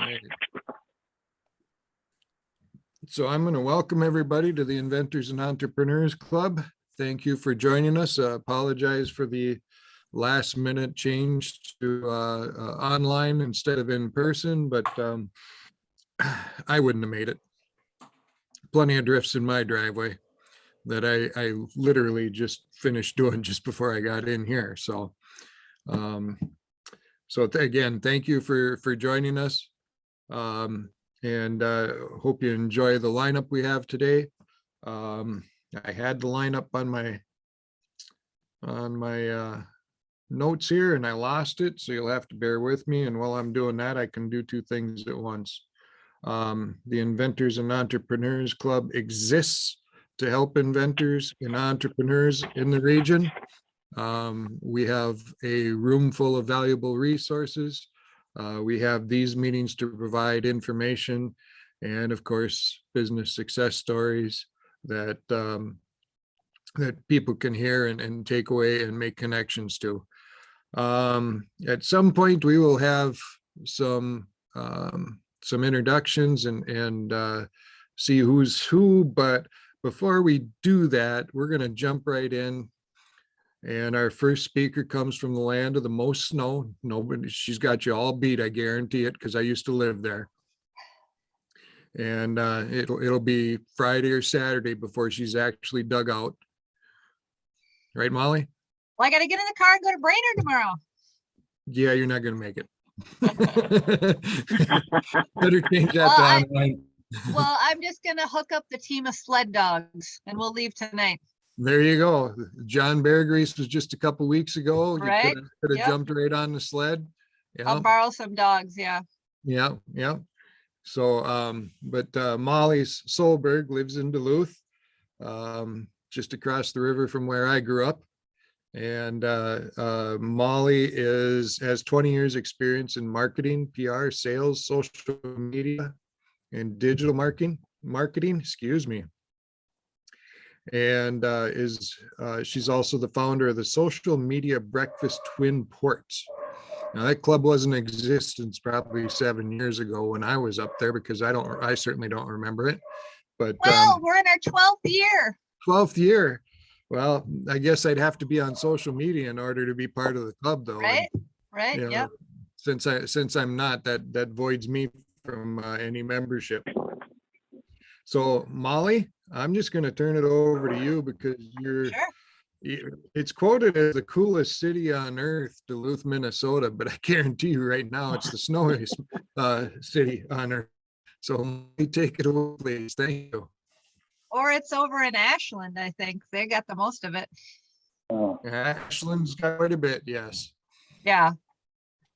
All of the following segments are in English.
right. So I'm going to welcome everybody to the Inventors and Entrepreneurs Club. Thank you for joining us. Apologize for the last minute change to online instead of in person, but I wouldn't have made it. Plenty of drifts in my driveway that I literally just finished doing just before I got in here. So again, thank you for joining us. And hope you enjoy the lineup we have today. I had the lineup on my notes here and I lost it, so you'll have to bear with me. And while I'm doing that, I can do two things at once. The Inventors and Entrepreneurs Club exists to help inventors and entrepreneurs in the region. We have a room full of valuable resources. We have these meetings to provide information and, of course, business success stories that that people can hear and take away and make connections to. At some point, we will have some introductions and see who's who. But before we do that, we're going to jump right in. And our first speaker comes from the land of the most snow. Nobody, she's got you all beat, I guarantee it, because I used to live there. And it'll be Friday or Saturday before she's actually dug out. Right, Molly? Well, I got to get in the car and go to Brainerd tomorrow. Yeah, you're not going to make it. Better change that to online. Well, I'm just going to hook up the team of sled dogs and we'll leave tonight. There you go. John Bear Grease was just a couple weeks ago. Right. You could have jumped right on the sled. Yeah. I'll borrow some dogs. Yeah. Yeah. Yeah. So, but Molly Solberg lives in Duluth, just across the river from where I grew up. And Molly has 20 years experience in marketing, PR, sales, social media, and digital marketing, excuse me. And she's also the founder of the Social Media Breakfast Twin Ports. Now that club was in existence probably 7 years ago when I was up there, because I certainly don't remember it. But well, we're in our 12th year. 12th year. Well, I guess I'd have to be on social media in order to be part of the club, though. Right. And, right. You know, Yep. Since I'm not, that voids me from any membership. So Molly, I'm just going to turn it over to you because it's quoted as the coolest city on earth, Duluth, Minnesota, but I guarantee you right now it's the snowiest city on earth. So take it away, please. Thank you. Or it's over in Ashland, I think. They got the most of it. Ashland's got quite a bit, yes. Yeah.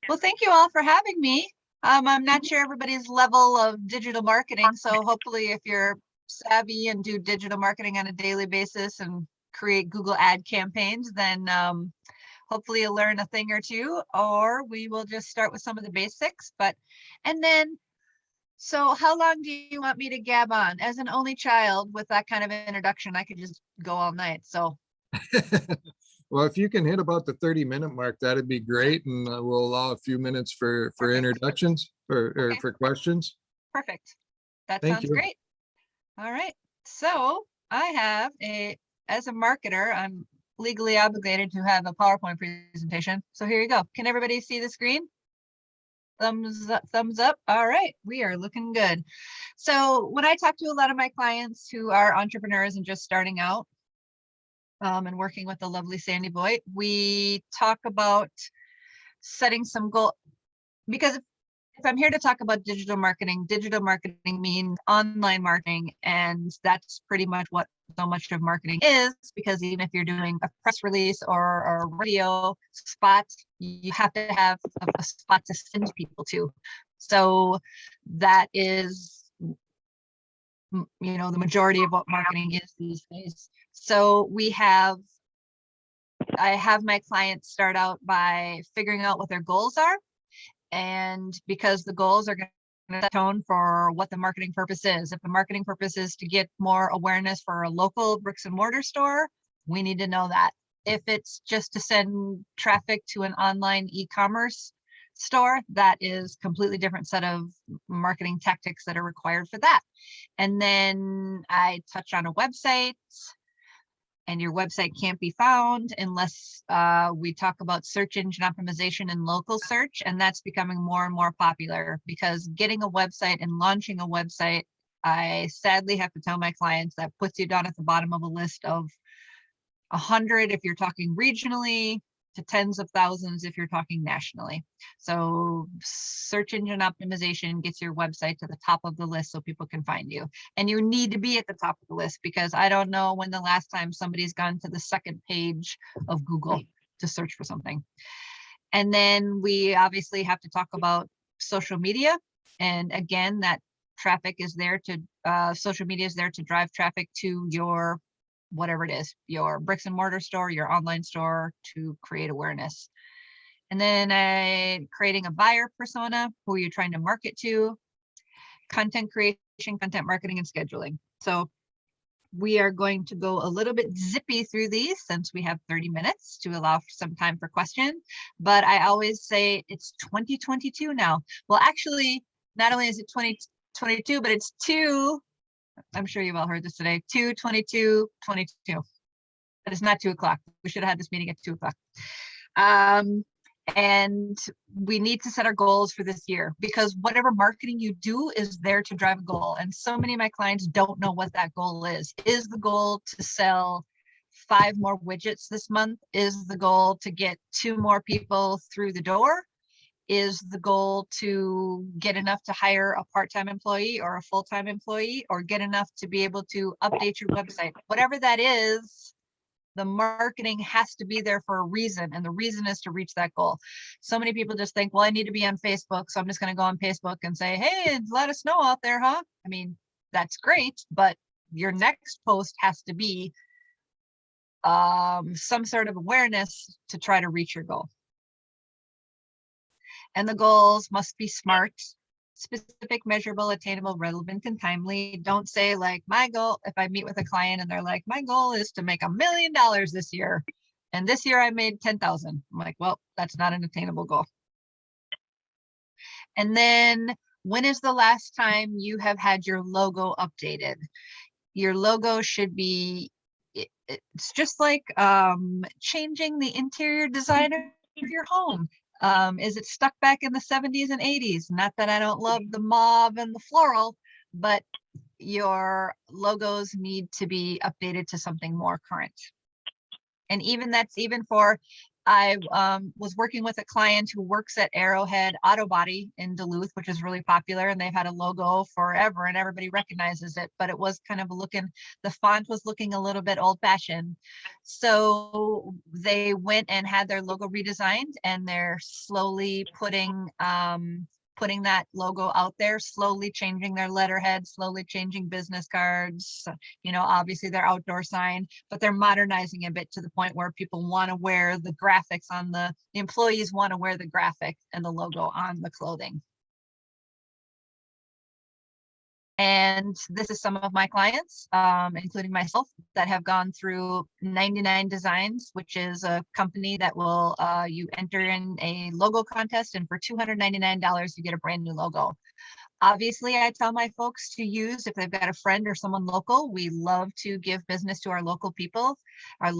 Well, thank you all for having me. I'm not sure everybody's level of digital marketing, so hopefully if you're savvy and do digital marketing on a daily basis and create Google ad campaigns, then hopefully you'll learn a thing or two, or we will just start with some of the basics. So how long do you want me to gab on? As an only child with that kind of introduction, I could just go all night. So well, if you can hit about the 30-minute mark, that'd be great. And we'll allow a few minutes for introductions or for questions. Perfect. That Thank sounds you. great. All right. So I have as a marketer, I'm legally obligated to have a PowerPoint presentation. So here you go. Can everybody see the screen? Thumbs up. All right. We are looking good. So when I talk to a lot of my clients who are entrepreneurs and just starting out, and working with the lovely Sandy Boyd, we talk about setting some goal, because if I'm here to talk about digital marketing means online marketing, and that's pretty much what so much of marketing is, because even if you're doing a press release or a radio spot, you have to have a spot to send people to. So that is, the majority of what marketing is these days. So I have my clients start out by figuring out what their goals are. And because the goals are going to set the tone for what the marketing purpose is. If the marketing purpose is to get more awareness for a local bricks and mortar store, we need to know that. If it's just to send traffic to an online e-commerce store, that is completely different set of marketing tactics that are required for that. And then I touch on a website, and your website can't be found unless we talk about search engine optimization and local search. And that's becoming more and more popular, because getting a website and launching a website, I sadly have to tell my clients, that puts you down at the bottom of a list of 100 if you're talking regionally, to tens of thousands if you're talking nationally. So search engine optimization gets your website to the top of the list so people can find you. And you need to be at the top of the list, because I don't know when the last time somebody's gone to the second page of Google to search for something. And then we obviously have to talk about social media. And again, that traffic is there to, social media is there to drive traffic to your, whatever it is, your bricks and mortar store, your online store, to create awareness. And then creating a buyer persona, who you're trying to market to, content creation, content marketing, and scheduling. So we are going to go a little bit zippy through these, since we have 30 minutes to allow for some time for questions. But I always say it's 2022 now. Well, actually, not only is it 2022, but it's I'm sure you've all heard this today, 2/22/22. But it's not 2 o'clock. We should have had this meeting at 2 o'clock. And we need to set our goals for this year, because whatever marketing you do is there to drive a goal. And so many of my clients don't know what that goal is. Is the goal to sell 5 more widgets this month? Is the goal to get 2 more people through the door? Is the goal to get enough to hire a part-time employee or a full-time employee, or get enough to be able to update your website? Whatever that is, the marketing has to be there for a reason, and the reason is to reach that goal. So many people just think, well, I need to be on Facebook, so I'm just going to go on Facebook and say, hey, it's a lot of snow out there, huh? I mean, that's great, but your next post has to be some sort of awareness to try to reach your goal. And the goals must be SMART: specific, measurable, attainable, relevant, and timely. Don't say, like, my goal, if I meet with a client and they're like, my goal is to make $1 million this year, and this year I made 10,000. I'm like, well, that's not an attainable goal. And then, when is the last time you have had your logo updated? Your logo should be, it's just like changing the interior design of your home. Is it stuck back in the 70s and 80s? Not that I don't love the mauve and the floral, but your logos need to be updated to something more current. And that's even for, I was working with a client who works at Arrowhead Auto Body in Duluth, which is really popular, and they've had a logo forever and everybody recognizes it, but it was kind of the font was looking a little bit old fashioned. So they went and had their logo redesigned, and they're slowly putting that logo out there, slowly changing their letterhead, slowly changing business cards, obviously their outdoor sign, but they're modernizing a bit to the point where people want to wear the graphics on the employees want to wear the graphic and the logo on the clothing. And this is some of my clients, including myself, that have gone through 99 Designs, which is a company that will, you enter in a logo contest, and for $299, you get a brand new logo. Obviously, I tell my folks to use, if they've got a friend or someone local, we love to give business to our local people, our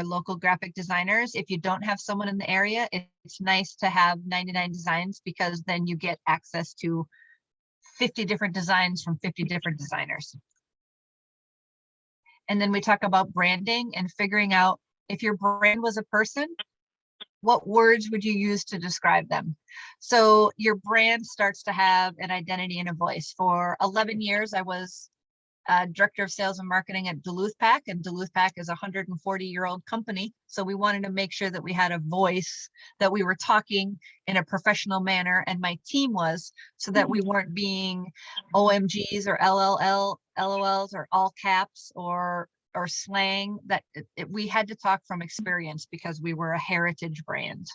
local graphic designers. If you don't have someone in the area, it's nice to have 99 Designs, because then you get access to 50 different designs from 50 different designers. And then we talk about branding and figuring out, if your brand was a person, what words would you use to describe them? So your brand starts to have an identity and a voice. For 11 years, I was director of sales and marketing at Duluth Pack, and Duluth Pack is a 140-year-old company. So we wanted to make sure that we had a voice, that we were talking in a professional manner, and my team was, so that we weren't being OMGs or LOLs or all caps or slang. That we had to talk from experience, because we were a heritage brand.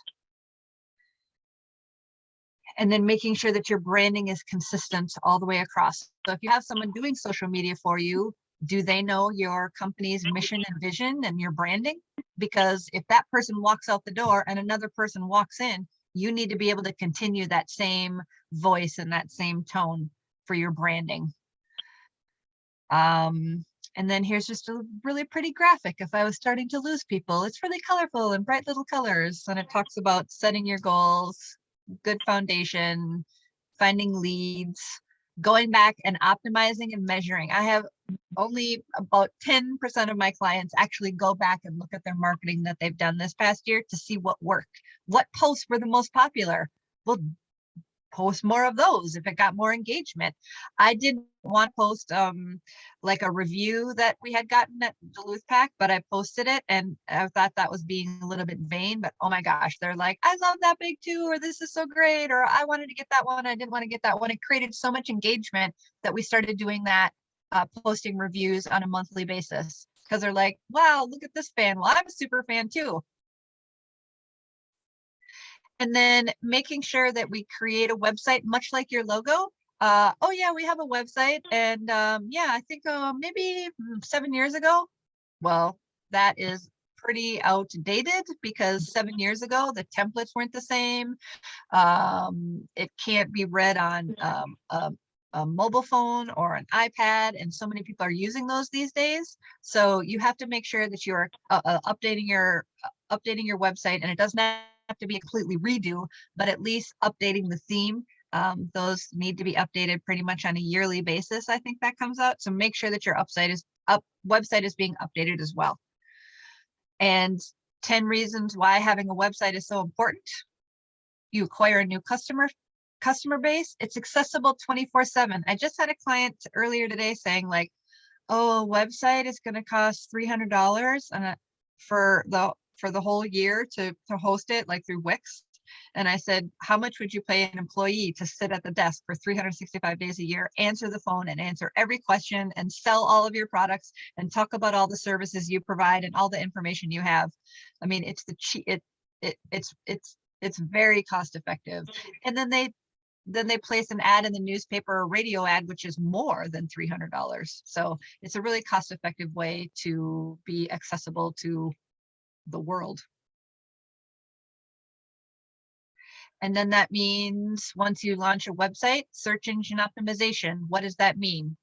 And then making sure that your branding is consistent all the way across. So if you have someone doing social media for you, do they know your company's mission and vision and your branding? Because if that person walks out the door and another person walks in, you need to be able to continue that same voice and that same tone for your branding. And then here's just a really pretty graphic. If I was starting to lose people, it's really colorful and bright little colors. And it talks about setting your goals, good foundation, finding leads, going back and optimizing and measuring. I have only about 10% of my clients actually go back and look at their marketing that they've done this past year to see what worked. What posts were the most popular? Well, post more of those if it got more engagement. I didn't want to post like a review that we had gotten at Duluth Pack, but I posted it and I thought that was being a little bit vain, but oh my gosh, they're like, I love that big too, or this is so great, or I wanted to get that one, I didn't want to get that one. It created so much engagement that we started doing that, posting reviews on a monthly basis, because they're like, wow, look at this fan. Well, I'm a super fan too. And then making sure that we create a website, much like your logo. Oh yeah, we have a website, and yeah, I think maybe 7 years ago. Well, that is pretty outdated because 7 years ago the templates weren't the same. It can't be read on a mobile phone or an iPad, and so many people are using those these days. So you have to make sure that you're updating your website, and it doesn't have to be a completely redo, but at least updating the theme. Those need to be updated pretty much on a yearly basis. I think that comes out. So make sure that your website is being updated as well. And 10 reasons why having a website is so important. You acquire a new customer base. It's accessible 24/7. I just had a client earlier today saying like, oh, a website is going to cost $300 and for the whole year to host it, like through Wix. And I said, how much would you pay an employee to sit at the desk for 365 days a year, answer the phone and answer every question and sell all of your products and talk about all the services you provide and all the information you have? I mean, it's very cost effective. And then they place an ad in the newspaper or radio ad, which is more than $300. So it's a really cost effective way to be accessible to the world. And then that means once you launch a website, search engine optimization. What does that mean?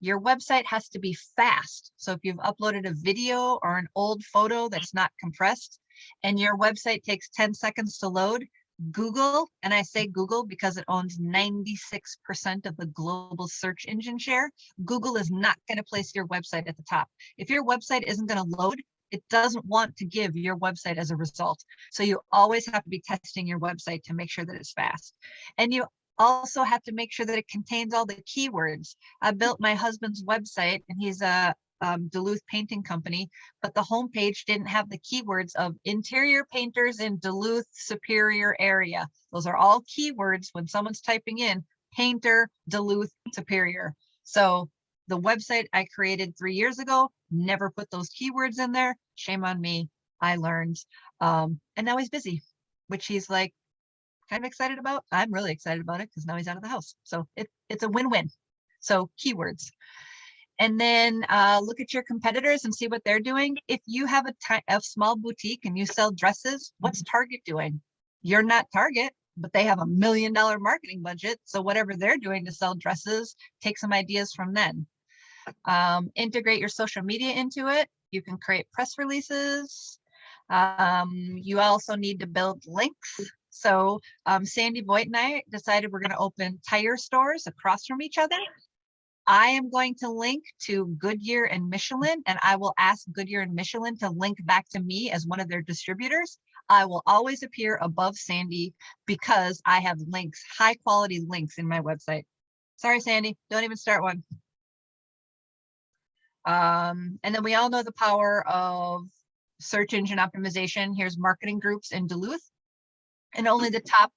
Your website has to be fast. So if you've uploaded a video or an old photo that's not compressed and your website takes 10 seconds to load, Google, and I say Google because it owns 96% of the global search engine share, Google is not going to place your website at the top. If your website isn't going to load, it doesn't want to give your website as a result. So you always have to be testing your website to make sure that it's fast. And you also have to make sure that it contains all the keywords. I built my husband's website, and he's a Duluth painting company, but the homepage didn't have the keywords of interior painters in Duluth Superior area. Those are all keywords when someone's typing in painter Duluth Superior. So the website I created 3 years ago never put those keywords in there. Shame on me. I learned. And now he's busy, which he's like kind of excited about. I'm really excited about it because now he's out of the house. So it's a win-win. So keywords. And then look at your competitors and see what they're doing. If you have a small boutique and you sell dresses, what's Target doing? You're not Target, but they have $1 million marketing budget. So whatever they're doing to sell dresses, take some ideas from them. Integrate your social media into it. You can create press releases. You also need to build links. So Sandy Voigt and I decided we're going to open tire stores across from each other. I am going to link to Goodyear and Michelin, and I will ask Goodyear and Michelin to link back to me as one of their distributors. I will always appear above Sandy because I have links, high quality links in my website. Sorry, Sandy, don't even start one. And then we all know the power of search engine optimization. Here's marketing groups in Duluth, and only the top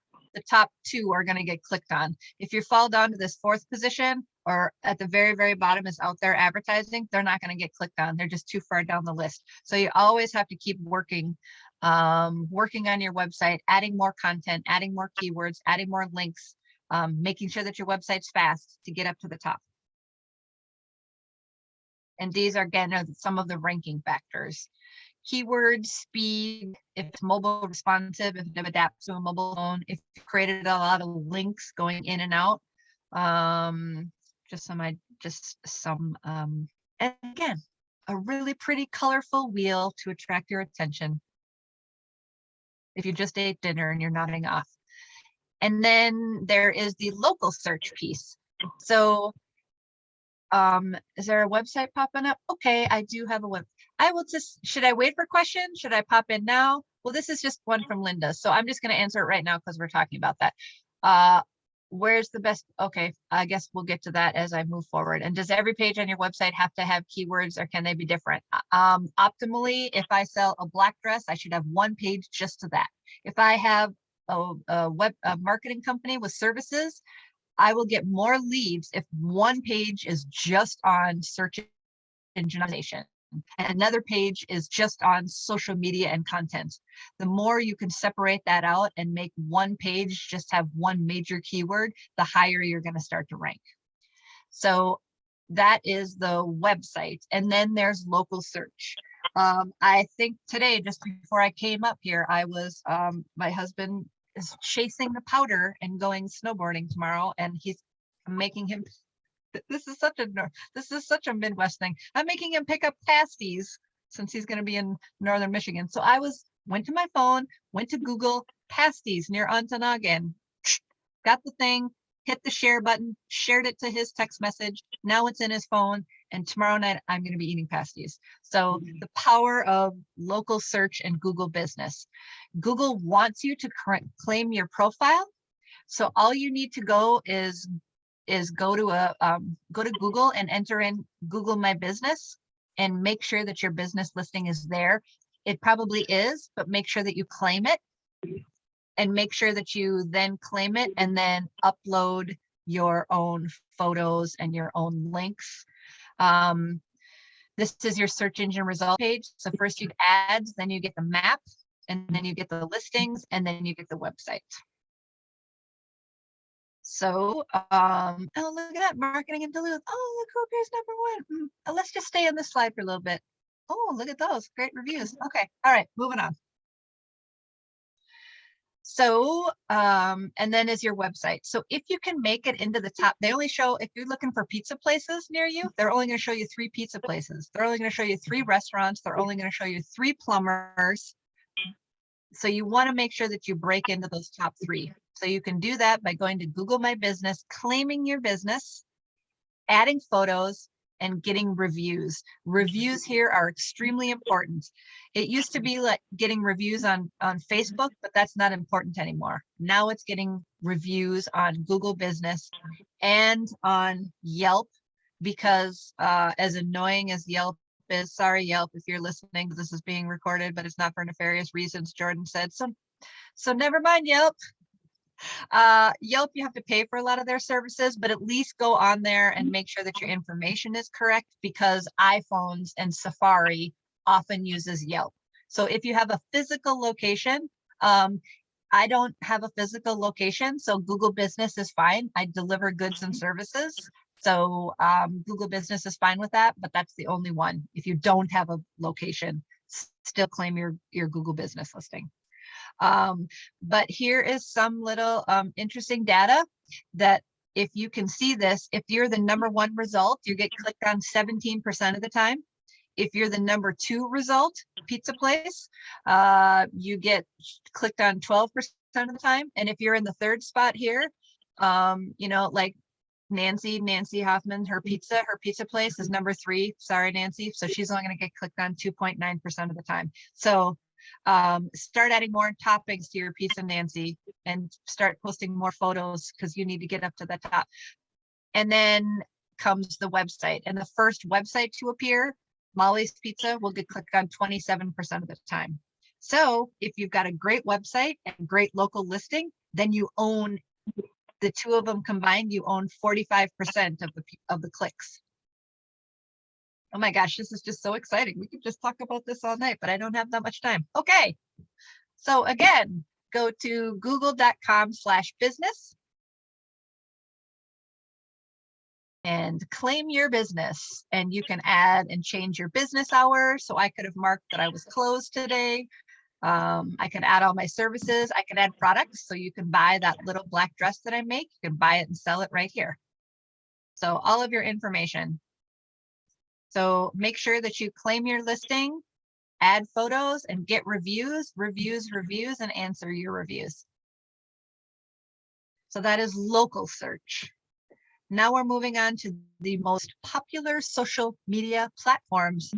2 are going to get clicked on. If you fall down to this 4th position or at the very, very bottom is out there advertising, they're not going to get clicked on. They're just too far down the list. So you always have to keep working on your website, adding more content, adding more keywords, adding more links, making sure that your website's fast to get up to the top. And these are, again, are some of the ranking factors. keyword speed, if it's mobile responsive, if it adapts to a mobile phone, if you created a lot of links going in and out. And again, a really pretty colorful wheel to attract your attention. If you just ate dinner and you're nodding off. And then there is the local search piece. So is there a website popping up? Okay, I do have a web. I will just, should I wait for questions? Should I pop in now? Well, this is just one from Linda. So I'm just going to answer it right now because we're talking about that. Where's the best? Okay, I guess we'll get to that as I move forward. And does every page on your website have to have keywords, or can they be different? Optimally, if I sell a black dress, I should have one page just to that. If I have a marketing company with services, I will get more leads if one page is just on search engine optimization and another page is just on social media and content. The more you can separate that out and make one page just have one major keyword, the higher you're going to start to rank. So that is the website. And then there's local search. I think today, just before I came up here, I was, my husband is chasing the powder and going snowboarding tomorrow, and he's making him, this is such a Midwest thing. I'm making him pick up pasties since he's going to be in northern Michigan. So I went to my phone, went to Google pasties near Ontonagon, got the thing, hit the share button, shared it to his text message. Now it's in his phone, and tomorrow night I'm going to be eating pasties. So the power of local search and Google business. Google wants you to claim your profile. So all you need to go is go to Google and enter in Google My Business and make sure that your business listing is there. It probably is, but make sure that you claim it and make sure that you then claim it and then upload your own photos and your own links. This is your search engine result page. So first you get ads, then you get the map, and then you get the listings, and then you get the website. So, oh, look at that, marketing in Duluth. Oh, look who appears number one. Let's just stay on this slide for a little bit. Oh, look at those, great reviews. Okay, all right, moving on. So, and then is your website. So if you can make it into the top, they only show, if you're looking for pizza places near you, they're only going to show you 3 pizza places. They're only going to show you 3 restaurants. They're only going to show you 3 plumbers. So you want to make sure that you break into those top 3. So you can do that by going to Google My Business, claiming your business, adding photos, and getting reviews. Reviews here are extremely important. It used to be like getting reviews on Facebook, but that's not important anymore. Now it's getting reviews on Google Business and on Yelp, because as annoying as Yelp is, sorry Yelp if you're listening, this is being recorded, but it's not for nefarious reasons, Jordan said. So never mind Yelp. Yelp, you have to pay for a lot of their services, but at least go on there and make sure that your information is correct, because iPhones and Safari often uses Yelp. So if you have a physical location, I don't have a physical location, so Google Business is fine. I deliver goods and services. So Google Business is fine with that, but that's the only one. If you don't have a location, still claim your Google Business listing. But here is some little interesting data that if you can see this, if you're the #1 result, you get clicked on 17% of the time. If you're the #2 result, pizza place, you get clicked on 12% of the time. And if you're in the 3rd spot here, like Nancy Hoffman, her pizza place is #3. Sorry, Nancy. So she's only going to get clicked on 2.9% of the time. So start adding more topics to your pizza, Nancy, and start posting more photos, because you need to get up to the top. And then comes the website, and the first website to appear, Molly's Pizza, will get clicked on 27% of the time. So if you've got a great website and great local listing, then you own, the 2 of them combined, you own 45% of the clicks. Oh my gosh, this is just so exciting. We could just talk about this all night, but I don't have that much time. Okay. So again, go to google.com/business. and claim your business. And you can add and change your business hours. So I could have marked that I was closed today. I can add all my services. I can add products. So you can buy that little black dress that I make. You can buy it and sell it right here. So all of your information. So make sure that you claim your listing, add photos, and get reviews, and answer your reviews. So that is local search. Now we're moving on to the most popular social media platforms,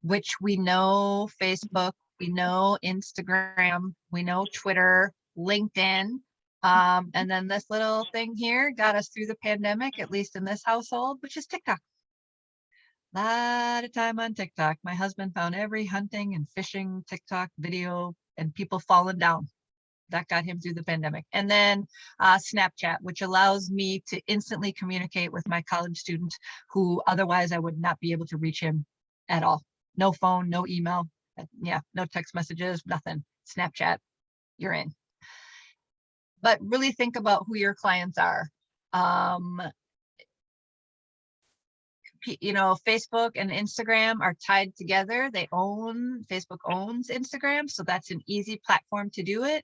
which we know Facebook, we know Instagram, we know Twitter, LinkedIn. And then this little thing here got us through the pandemic, at least in this household, which is TikTok. A lot of time on TikTok. My husband found every hunting and fishing TikTok video and people falling down. That got him through the pandemic. And then Snapchat, which allows me to instantly communicate with my college student who otherwise I would not be able to reach him at all. No phone, no email, yeah, no text messages, nothing. Snapchat, you're in. But really think about who your clients are. You know, Facebook and Instagram are tied together. Facebook owns Instagram, so that's an easy platform to do it.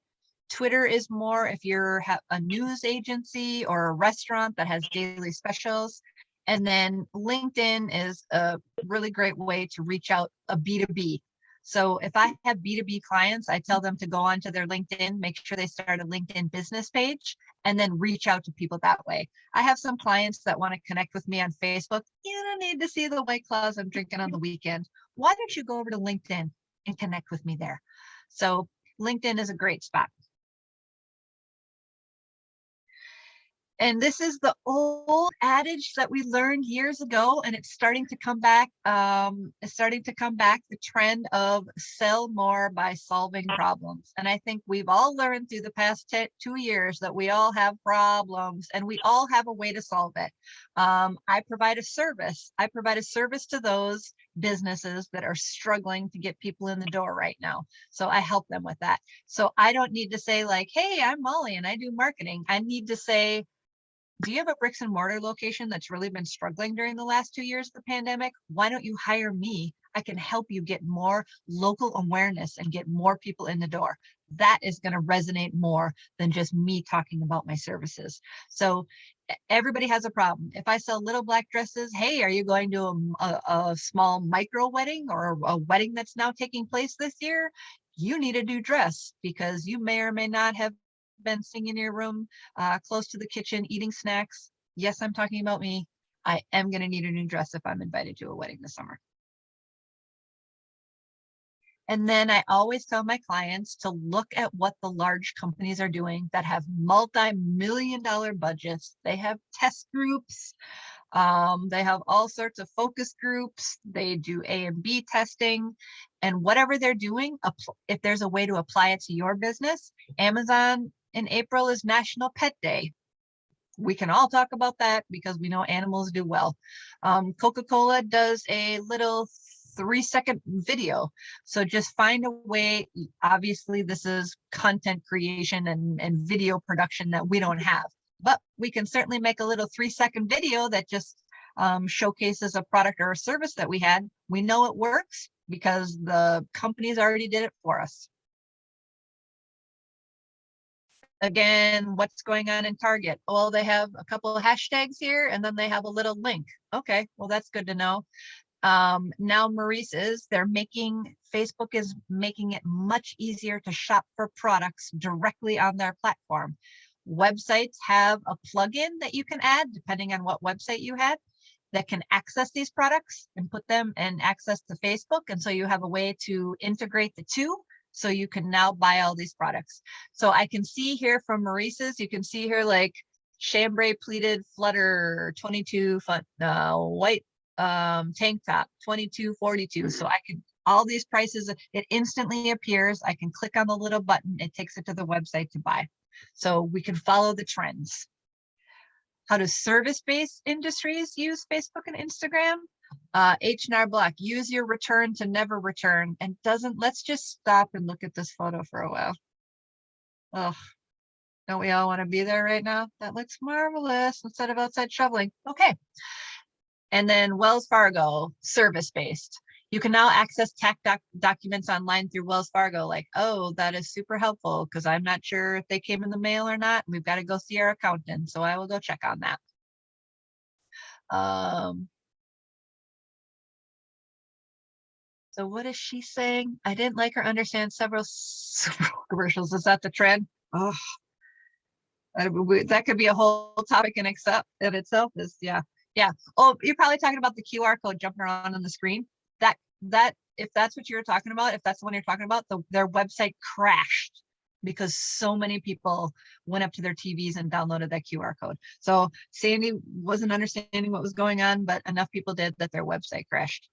Twitter is more if you're a news agency or a restaurant that has daily specials. And then LinkedIn is a really great way to reach out a B2B. So if I have B2B clients, I tell them to go onto their LinkedIn, make sure they start a LinkedIn business page, and then reach out to people that way. I have some clients that want to connect with me on Facebook. You don't need to see the White Claws I'm drinking on the weekend. Why don't you go over to LinkedIn and connect with me there? So LinkedIn is a great spot. And this is the old adage that we learned years ago, and it's starting to come back. The trend of sell more by solving problems. And I think we've all learned through the past 2 years that we all have problems and we all have a way to solve it. I provide a service. I provide a service to those businesses that are struggling to get people in the door right now. So I help them with that. So I don't need to say like, hey, I'm Molly and I do marketing. I need to say, do you have a bricks and mortar location that's really been struggling during the last 2 years of the pandemic? Why don't you hire me? I can help you get more local awareness and get more people in the door. That is going to resonate more than just me talking about my services. So everybody has a problem. If I sell little black dresses, hey, are you going to a small micro wedding or a wedding that's now taking place this year? You need a new dress because you may or may not have been sitting in your room close to the kitchen eating snacks. Yes, I'm talking about me. I am going to need a new dress if I'm invited to a wedding this summer. And then I always tell my clients to look at what the large companies are doing that have multi-million-dollar budgets. They have test groups. They have all sorts of focus groups. They do A and B testing, and whatever they're doing, if there's a way to apply it to your business. Amazon in April is National Pet Day. We can all talk about that because we know animals do well. Coca-Cola does a little 3-second video. So just find a way. Obviously, this is content creation and video production that we don't have, but we can certainly make a little 3-second video that just showcases a product or a service that we had. We know it works because the companies already did it for us. Again, what's going on in Target? Well, they have a couple of hashtags here and then they have a little link. Okay, well, that's good to know. Now Maurice's, Facebook is making it much easier to shop for products directly on their platform. Websites have a plugin that you can add depending on what website you had that can access these products and put them and access to Facebook. And so you have a way to integrate the two. So you can now buy all these products. So I can see here from Maurice's, you can see here like chambray pleated flutter 22 white tank top 22.42. So I can all these prices, it instantly appears. I can click on the little button, it takes it to the website to buy. So we can follow the trends. How do service-based industries use Facebook and Instagram? H&R Block, use your return to never return. And let's just stop and look at this photo for a while. Oh, Don't we all want to be there right now? That looks marvelous instead of outside shoveling. Okay. And then Wells Fargo, service-based. You can now access tax documents online through Wells Fargo. Like, oh, that is super helpful because I'm not sure if they came in the mail or not. We've got to go see our accountant. So I will go check on that. So what is she saying? I didn't like or understand several commercials. Is that the trend? Oh, that could be a whole topic in itself. Is yeah. Oh, you're probably talking about the QR code jumping around on the screen. That if that's what you're talking about, if that's the one you're talking about, their website crashed because so many people went up to their TVs and downloaded that QR code. So Sandy wasn't understanding what was going on, but enough people did that their website crashed.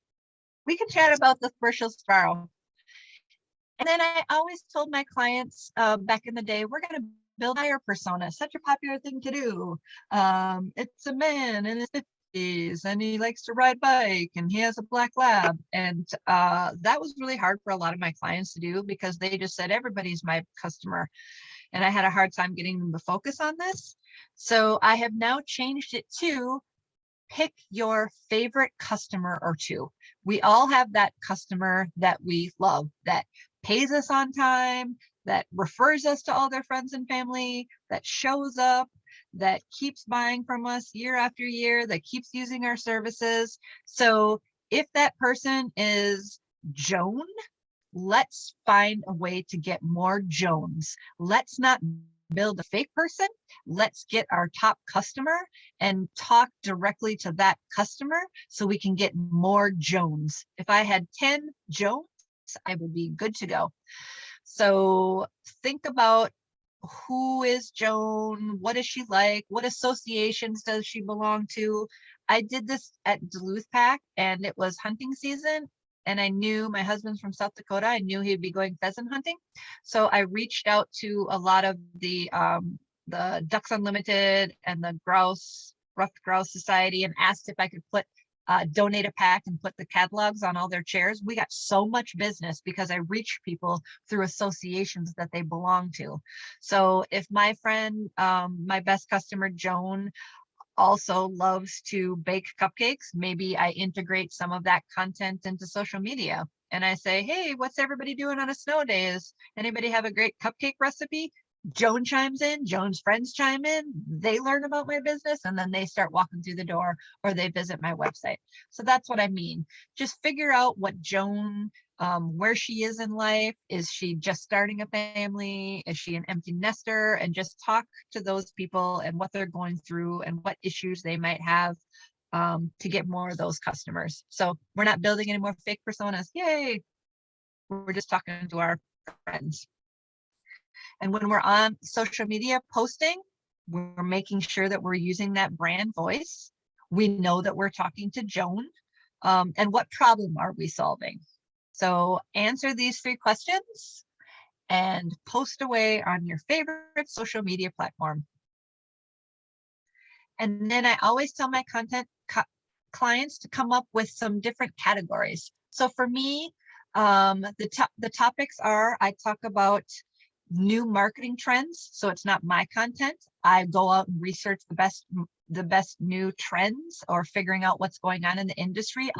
We can chat about the commercials tomorrow. And then I always told my clients back in the day, we're going to build buyer persona, such a popular thing to do. It's a man in his 50s and he likes to ride bike and he has a black lab. And that was really hard for a lot of my clients to do because they just said, everybody's my customer. And I had a hard time getting them to focus on this. So I have now changed it to pick your favorite customer or two. We all have that customer that we love, that pays us on time, that refers us to all their friends and family, that shows up, that keeps buying from us year after year, that keeps using our services. So if that person is Joan, let's find a way to get more Joans. Let's not build a fake person. Let's get our top customer and talk directly to that customer so we can get more Joans. If I had 10 Joans, I would be good to go. So think about who is Joan? What is she like? What associations does she belong to? I did this at Duluth Pack and it was hunting season. And I knew my husband's from South Dakota. I knew he'd be going pheasant hunting. So I reached out to a lot of the Ducks Unlimited and the Ruffed Grouse Society and asked if I could donate a pack and put the catalogs on all their chairs. We got so much business because I reached people through associations that they belong to. So if my friend, my best customer, Joan, also loves to bake cupcakes, maybe I integrate some of that content into social media and I say, hey, what's everybody doing on a snow day? Is anybody have a great cupcake recipe? Joan chimes in, Joan's friends chime in, they learn about my business and then they start walking through the door or they visit my website. So that's what I mean. Just figure out what Joan, where she is in life. Is she just starting a family? Is she an empty nester? And just talk to those people and what they're going through and what issues they might have to get more of those customers. So we're not building any more fake personas. Yay. We're just talking to our friends. And when we're on social media posting, we're making sure that we're using that brand voice. We know that we're talking to Joan. And what problem are we solving? So answer these 3 questions and post away on your favorite social media platform. And then I always tell my content clients to come up with some different categories. So for me, the topics are, I talk about new marketing trends. So it's not my content. I go out and research the best new trends or figuring out what's going on in the industry.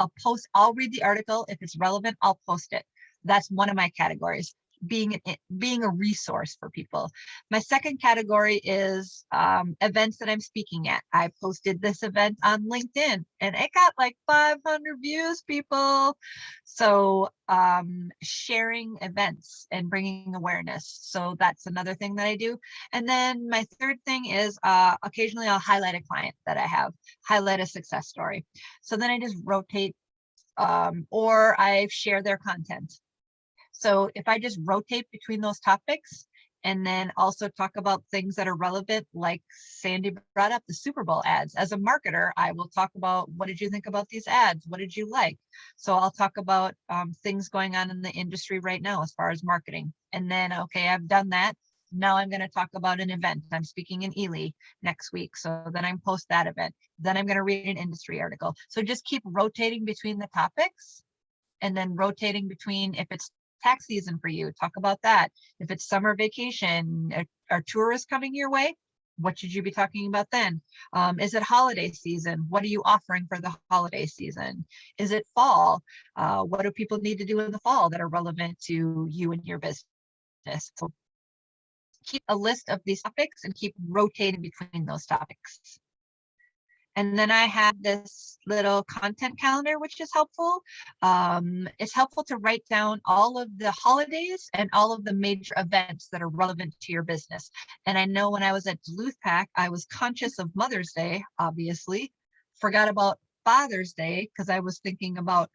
I'll read the article. If it's relevant, I'll post it. That's one of my categories, being a resource for people. My second category is events that I'm speaking at. I posted this event on LinkedIn and it got like 500 views, people. So sharing events and bringing awareness. So that's another thing that I do. And then my third thing is occasionally I'll highlight a client that I have, highlight a success story. So then I just rotate or I share their content. So if I just rotate between those topics and then also talk about things that are relevant, like Sandy brought up the Super Bowl ads. As a marketer, I will talk about, what did you think about these ads? What did you like? So I'll talk about things going on in the industry right now as far as marketing. And then, okay, I've done that. Now I'm going to talk about an event. I'm speaking in Ely next week. So then I'm post that event. Then I'm going to read an industry article. So just keep rotating between the topics and then rotating between, if it's tax season for you, talk about that. If it's summer vacation, are tourists coming your way? What should you be talking about then? Is it holiday season? What are you offering for the holiday season? Is it fall? What do people need to do in the fall that are relevant to you and your business? So keep a list of these topics and keep rotating between those topics. And then I have this little content calendar, which is helpful. It's helpful to write down all of the holidays and all of the major events that are relevant to your business. And I know when I was at Duluth Pack, I was conscious of Mother's Day, obviously, forgot about Father's Day because I was thinking about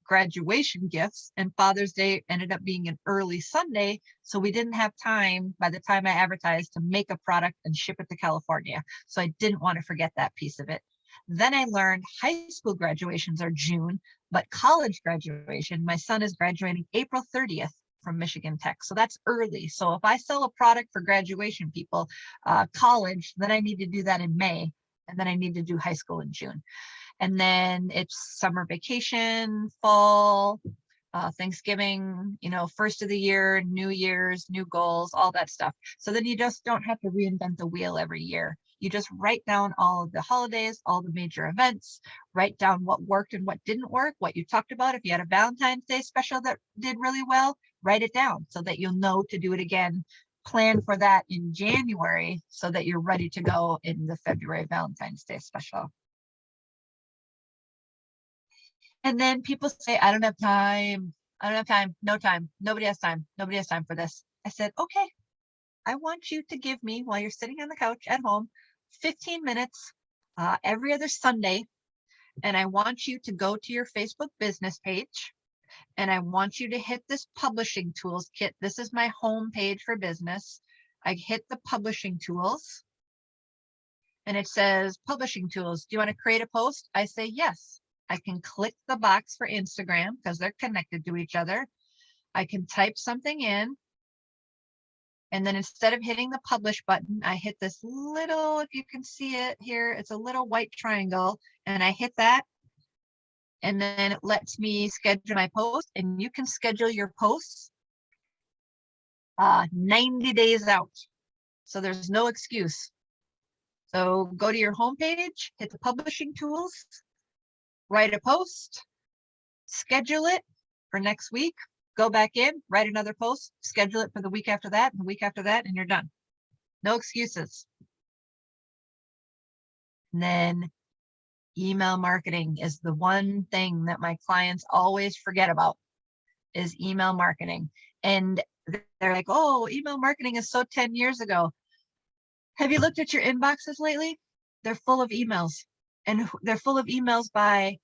graduation gifts, and Father's Day ended up being an early Sunday. So we didn't have time by the time I advertised to make a product and ship it to California. So I didn't want to forget that piece of it. Then I learned high school graduations are June, but college graduation, my son is graduating April 30th from Michigan Tech. So that's early. So if I sell a product for graduation people, college, then I need to do that in May. And then I need to do high school in June. And then it's summer vacation, fall, Thanksgiving, first of the year, New Year's, new goals, all that stuff. So then you just don't have to reinvent the wheel every year. You just write down all of the holidays, all the major events, write down what worked and what didn't work, what you talked about. If you had a Valentine's Day special that did really well, write it down so that you'll know to do it again. Plan for that in January so that you're ready to go in the February Valentine's Day special. And then people say, I don't have time. I don't have time. No time. Nobody has time. Nobody has time for this. I said, okay, I want you to give me, while you're sitting on the couch at home, 15 minutes every other Sunday. And I want you to go to your Facebook business page. And I want you to hit this publishing tools kit. This is my home page for business. I hit the publishing tools. And it says publishing tools. Do you want to create a post? I say yes. I can click the box for Instagram because they're connected to each other. I can type something in. And then instead of hitting the publish button, I hit this little, if you can see it here, it's a little white triangle. And I hit that. And then it lets me schedule my post. And you can schedule your posts 90 days out. So there's no excuse. So go to your homepage, hit the publishing tools, write a post, schedule it for next week, go back in, write another post, schedule it for the week after that, and the week after that, and you're done. No excuses. And then email marketing is the one thing that my clients always forget about, is email marketing. And they're like, oh, email marketing is so 10 years ago. Have you looked at your inboxes lately? They're full of emails, and they're full of emails by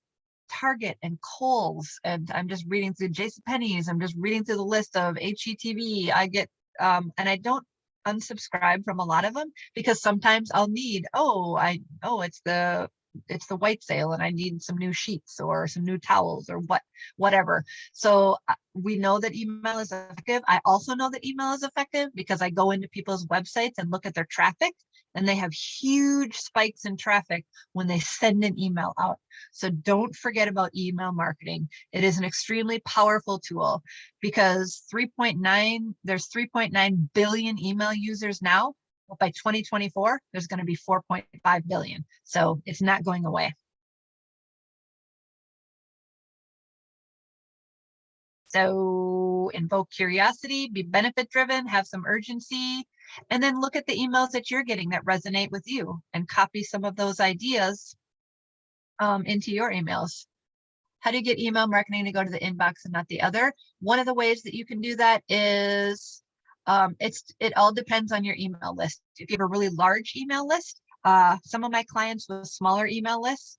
Target and Kohl's. And I'm just reading through JCPenney's. I'm just reading through the list of HETV. I get, and I don't unsubscribe from a lot of them because sometimes I'll need, it's the white sale and I need some new sheets or some new towels or whatever. So we know that email is effective. I also know that email is effective because I go into people's websites and look at their traffic, and they have huge spikes in traffic when they send an email out. So don't forget about email marketing. It is an extremely powerful tool because there's 3.9 billion email users now. But by 2024, there's going to be 4.5 billion. So it's not going away. So invoke curiosity, be benefit driven, have some urgency, and then look at the emails that you're getting that resonate with you and copy some of those ideas into your emails. How do you get email marketing to go to the inbox and not the other? One of the ways that you can do that is it all depends on your email list. If you have a really large email list, some of my clients with smaller email lists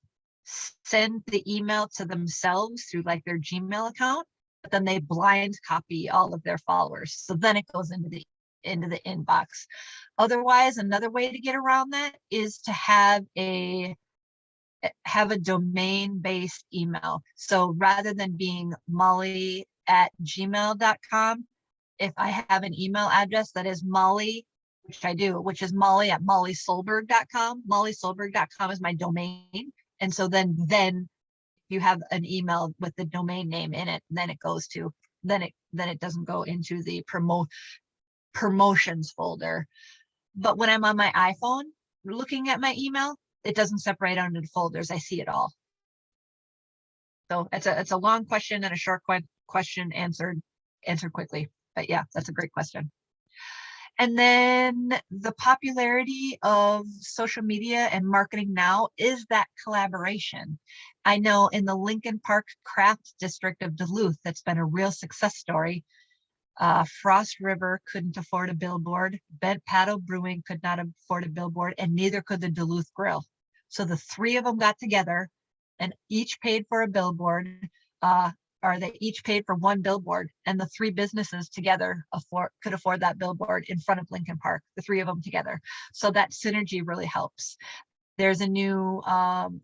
send the email to themselves through like their Gmail account, but then they blind copy all of their followers. So then it goes into the inbox. Otherwise, another way to get around that is to have a domain-based email. So rather than being molly@gmail.com, if I have an email address that is Molly, which I do, which is molly@mollysolberg.com. mollysolberg.com is my domain. And so then you have an email with the domain name in it, then it goes to then it doesn't go into the promotions folder. But when I'm on my iPhone looking at my email, it doesn't separate out into folders. I see it all. So it's a long question and a short question answered quickly. But yeah, that's a great question. And then the popularity of social media and marketing now is that collaboration. I know in the Lincoln Park Craft District of Duluth, that's been a real success story. Frost River couldn't afford a billboard. Bent Paddle Brewing could not afford a billboard, and neither could the Duluth Grill. So the three of them got together and each paid for a billboard, or they each paid for one billboard, and the three businesses together could afford that billboard in front of Lincoln Park, the three of them together. So that synergy really helps. There's a new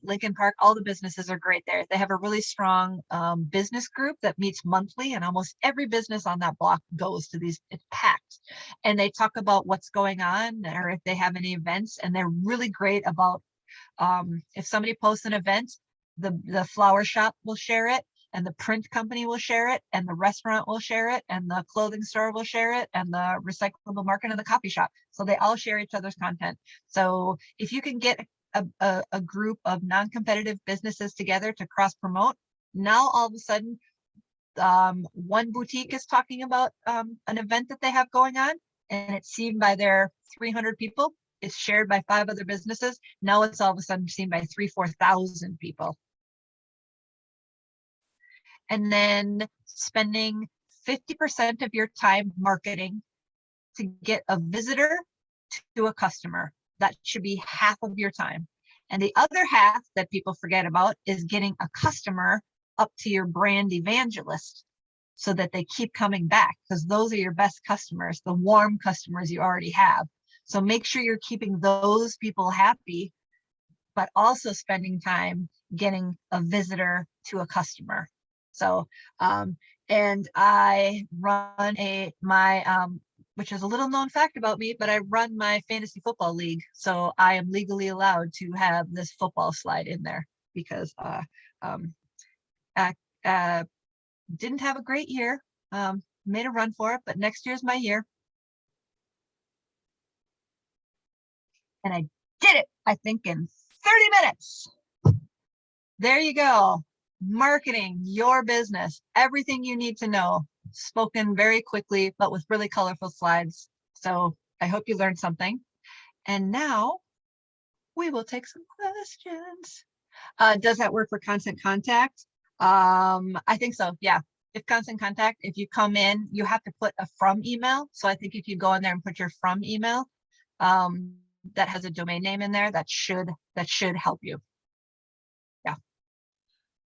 Lincoln Park. All the businesses are great there. They have a really strong business group that meets monthly, and almost every business on that block goes to these. It's packed, and they talk about what's going on or if they have any events. And they're really great about if somebody posts an event, the flower shop will share it, and the print company will share it, and the restaurant will share it, and the clothing store will share it, and the recyclable market and the coffee shop. So they all share each other's content. So if you can get a group of non-competitive businesses together to cross promote, now all of a sudden one boutique is talking about an event that they have going on, and it's seen by their 300 people. It's shared by 5 other businesses. Now it's all of a sudden seen by 3,000-4,000 people. And then spending 50% of your time marketing to get a visitor to a customer. That should be half of your time. And the other half that people forget about is getting a customer up to your brand evangelist so that they keep coming back, because those are your best customers, the warm customers you already have. So make sure you're keeping those people happy, but also spending time getting a visitor to a customer. So, and I run which is a little known fact about me, but I run my fantasy football league. So I am legally allowed to have this football slide in there because didn't have a great year, made a run for it, but next year's my year. And I did it, I think, in 30 minutes. There you go. Marketing your business, everything you need to know, spoken very quickly, but with really colorful slides. So I hope you learned something. And now we will take some questions. Does that work for Constant Contact? I think so. Yeah. If Constant Contact, if you come in, you have to put a from email. So I think if you go in there and put your from email, that has a domain name in there, that should help you. Yeah.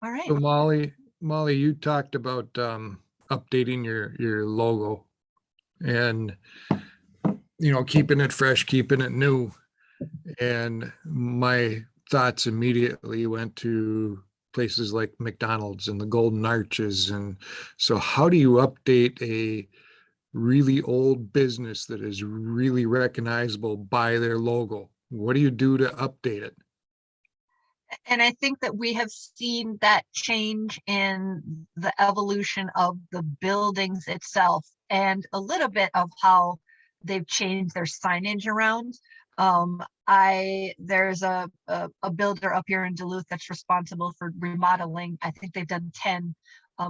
All right. So Molly, you talked about updating your logo and keeping it fresh, keeping it new. And my thoughts immediately went to places like McDonald's and the Golden Arches. And so how do you update a really old business that is really recognizable by their logo? What do you do to update it? And I think that we have seen that change in the evolution of the buildings itself and a little bit of how they've changed their signage around. There's a builder up here in Duluth that's responsible for remodeling. I think they've done 10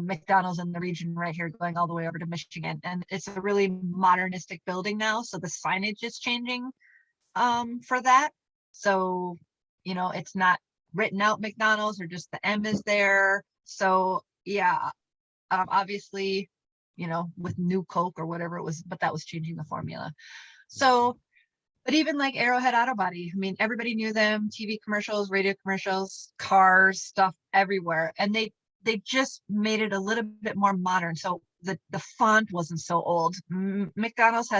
McDonald's in the region right here, going all the way over to Michigan. And it's a really modernistic building now. So the signage is changing for that. So, it's not written out McDonald's, or just the M is there. So yeah, obviously, with new Coke or whatever it was, but that was changing the formula. So, but even like Arrowhead Auto Body, I mean, everybody knew them, TV commercials, radio commercials, cars, stuff everywhere. And they just made it a little bit more modern. So the font wasn't so old. McDonald's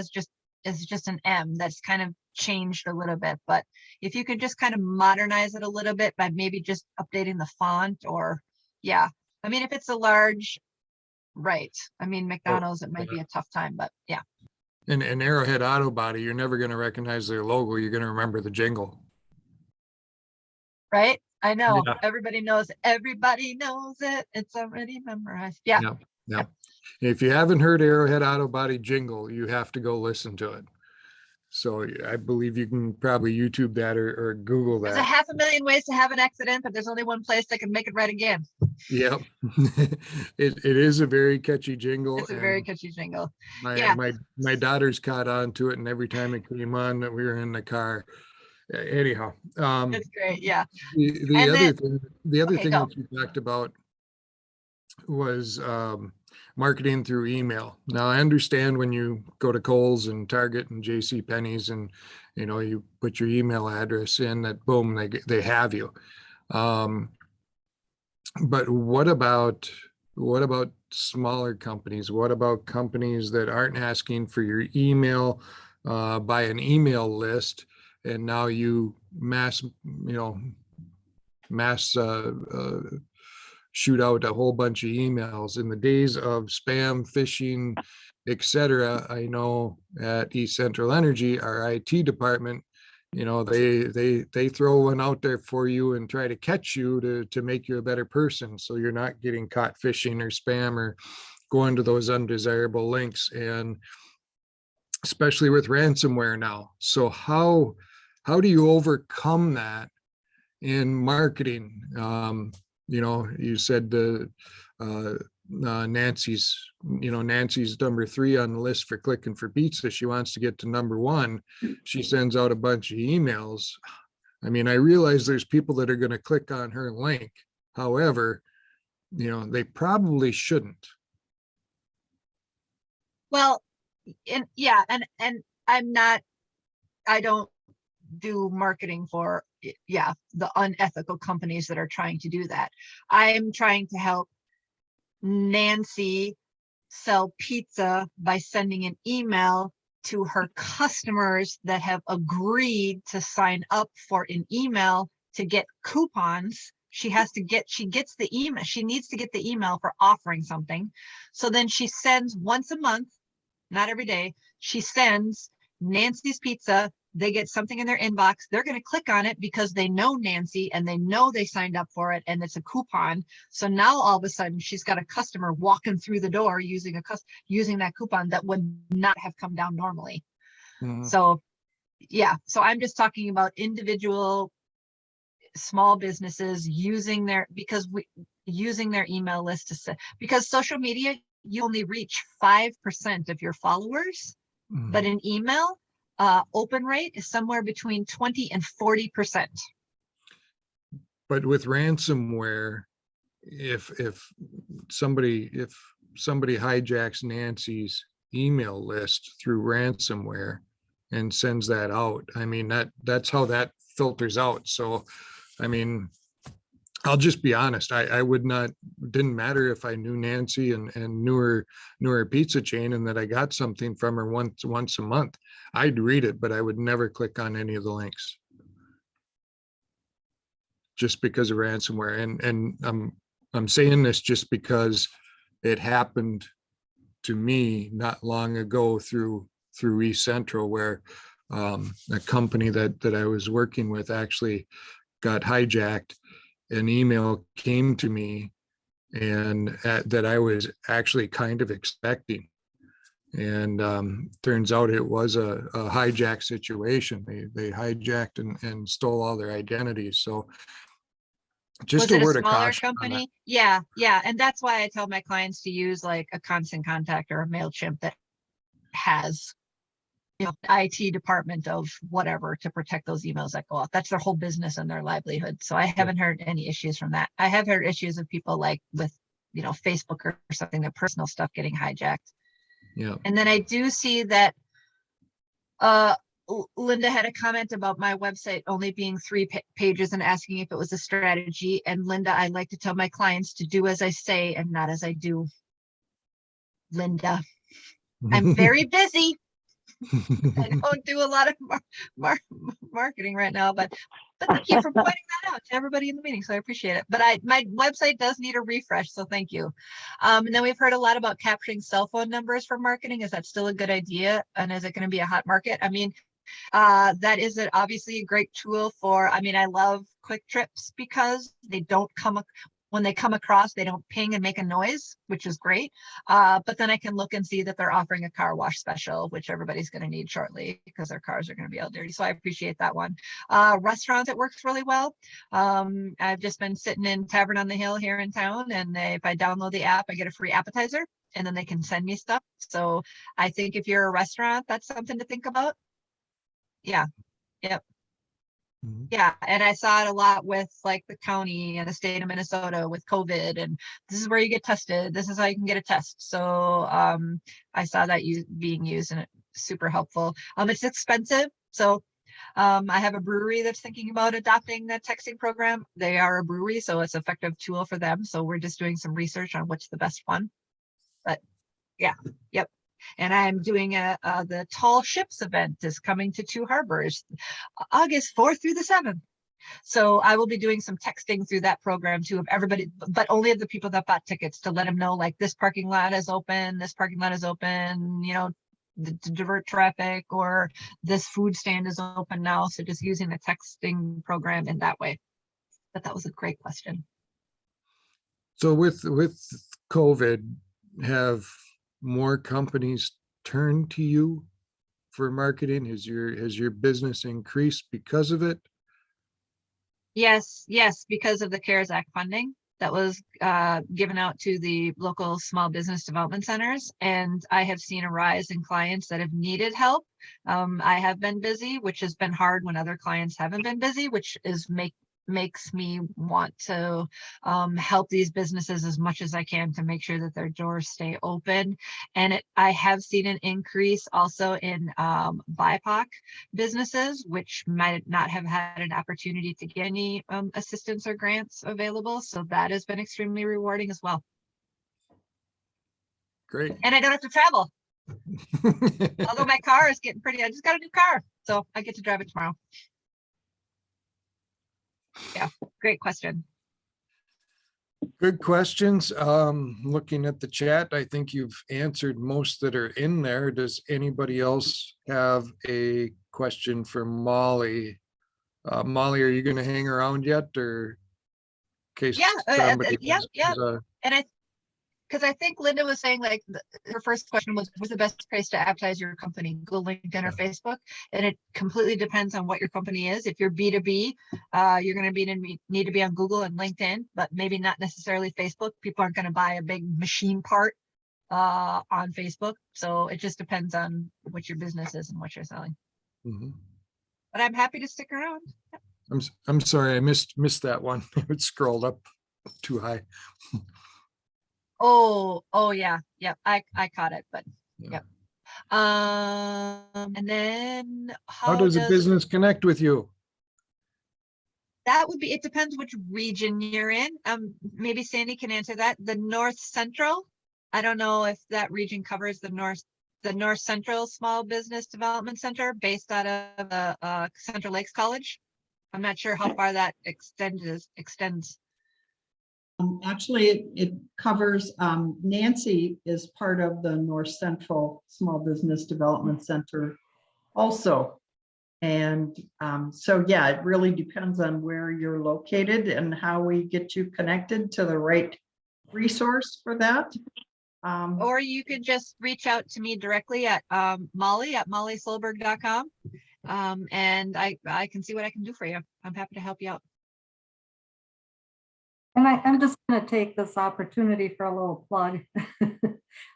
is just an M that's kind of changed a little bit, but if you could just kind of modernize it a little bit by maybe just updating the font, or yeah, I mean, if it's a large, right, I mean, McDonald's, it might be a tough time, but yeah. And Arrowhead Auto Body, you're never going to recognize their logo. You're going to remember the jingle. Right, I know. Yeah. Everybody knows it. It's already memorized. Yeah. If you haven't heard Arrowhead Auto Body jingle, you have to go listen to it. So I believe you can probably YouTube that or Google There's that. 500,000 ways to have an accident, but there's only one place that can make it right again. Yep. It is a very catchy jingle, It's a very and catchy jingle. my Yeah. my daughters caught on to it, and every time it came on that we were in the car. Anyhow, It's great. Yeah. the And then, the other okay, thing go. that you talked about was marketing through email. Now I understand when you go to Kohl's and Target and JC Penney's and you put your email address in, that boom, they have you. But what about smaller companies? What about companies that aren't asking for your email by an email list, and now you mass shoot out a whole bunch of emails? In the days of spam, phishing, etc., I know at East Central Energy, our IT department, they throw one out there for you and try to catch you to make you a better person, so you're not getting caught phishing or spam or going to those undesirable links, and especially with ransomware now. So how do you overcome that in marketing? You said Nancy's number 3 on the list for clicking for pizza. She wants to get to number 1. She sends out a bunch of emails. I mean, I realize there's people that are going to click on her link. However, they probably shouldn't. Well, and yeah, and I don't do marketing for the unethical companies that are trying to do that. I'm trying to help Nancy sell pizza by sending an email to her customers that have agreed to sign up for an email to get coupons. She gets the email. She needs to get the email for offering something. So then she sends once a month, not every day, she sends Nancy's Pizza. They get something in their inbox. They're going to click on it because they know Nancy and they know they signed up for it and it's a coupon. So now all of a sudden she's got a customer walking through the door using that coupon that would not have come down normally. Mhm. So yeah, so I'm just talking about individual small businesses using their email list because social media, you only reach 5% of your followers, but in email, open rate is somewhere between 20 and 40%. But with ransomware, if somebody hijacks Nancy's email list through ransomware and sends that out, I mean, that's how that filters out. So I mean, I'll just be honest. I would not, didn't matter if I knew Nancy and knew her pizza chain and that I got something from her once a month. I'd read it, but I would never click on any of the links just because of ransomware. And I'm saying this just because it happened to me not long ago through East Central, where a company that I was working with actually got hijacked. An email came to me and that I was actually kind of expecting. And turns out it was a hijack situation. They hijacked and stole all their identities. So just Was a it a word of smaller caution on that. company? Yeah. And that's why I tell my clients to use like a Constant Contact or a MailChimp that has IT department of whatever to protect those emails that go out. That's their whole business and their livelihood. So I haven't heard any issues from that. I have heard issues of people like with, Facebook or something, their personal stuff getting hijacked. Yeah. And then I do see that Linda had a comment about my website only being 3 pages and asking if it was a strategy. And Linda, I like to tell my clients to do as I say and not as I do. Linda, I'm very busy. I don't do a lot of marketing right now, but thank you for pointing that out to everybody in the meeting. So I appreciate it. But my website does need a refresh, so thank you. And then we've heard a lot about capturing cell phone numbers for marketing. Is that still a good idea? And is it going to be a hot market? I mean, that is obviously a great tool for. I mean, I love Quick Trips because they don't come. when they come across, they don't ping and make a noise, which is great. But then I can look and see that they're offering a car wash special, which everybody's going to need shortly because their cars are going to be all dirty. So I appreciate that one. Restaurants, it works really well. I've just been sitting in Tavern on the Hill here in town, and if I download the app, I get a free appetizer, and then they can send me stuff. So I think if you're a restaurant, that's something to think about. Yeah. Yep. Mhm. Yeah, and I saw it a lot with like the county and the state of Minnesota with COVID, and this is where you get tested. This is how you can get a test. So I saw that being used, and it's super helpful. It's expensive, so I have a brewery that's thinking about adopting that texting program. They are a brewery, so it's an effective tool for them. So we're just doing some research on what's the best one. But yeah, yep. And I'm doing the Tall Ships event is coming to Two Harbors, August 4th through the 7th. So I will be doing some texting through that program too of everybody, but only of the people that bought tickets, to let them know like this parking lot is open, this parking lot is open, you know, to divert traffic, or this food stand is open now. So just using the texting program in that way. But that was a great question. So with COVID, have more companies turned to you for marketing? Has your business increased because of it? Yes, because of the CARES Act funding that was given out to the local small business development centers. And I have seen a rise in clients that have needed help. I have been busy, which has been hard when other clients haven't been busy, which is makes me want to help these businesses as much as I can to make sure that their doors stay open. And I have seen an increase also in BIPOC businesses, which might not have had an opportunity to get any assistance or grants available. So that has been extremely rewarding as well. Great. And I don't have to travel. Although my car is getting pretty, I just got a new car, so I get to drive it tomorrow. Yeah, great question. Good questions. Looking at the chat, I think you've answered most that are in there. Does anybody else have a question for Molly? Molly, are you going to hang around yet, or in case somebody Yeah. has a- And because I think Linda was saying like her first question was the best place to advertise your company, Google, LinkedIn, or Facebook? And it completely depends on what your company is. If you're B2B, you're going to need to be on Google and LinkedIn, but maybe not necessarily Facebook. People aren't going to buy a big machine part on Facebook. So it just depends on what your business is and what you're selling. Mhm. But I'm happy to stick around. I'm sorry, I missed that one. It scrolled up too high. Oh yeah. Yep. I caught it, but Yeah. yep. And then How how does a does business connect with you? that would be, it depends which region you're in. Maybe Sandy can answer that. The North Central. I don't know if that region covers the North Central Small Business Development Center based out of the Central Lakes College. I'm not sure how far that extends. Actually, it covers, Nancy is part of the North Central Small Business Development Center also. And so, yeah, it really depends on where you're located and how we get you connected to the right resource for that. Or you could just reach out to me directly at molly@mollysolberg.com. And I can see what I can do for you. I'm happy to help you out. And I'm just going to take this opportunity for a little plug.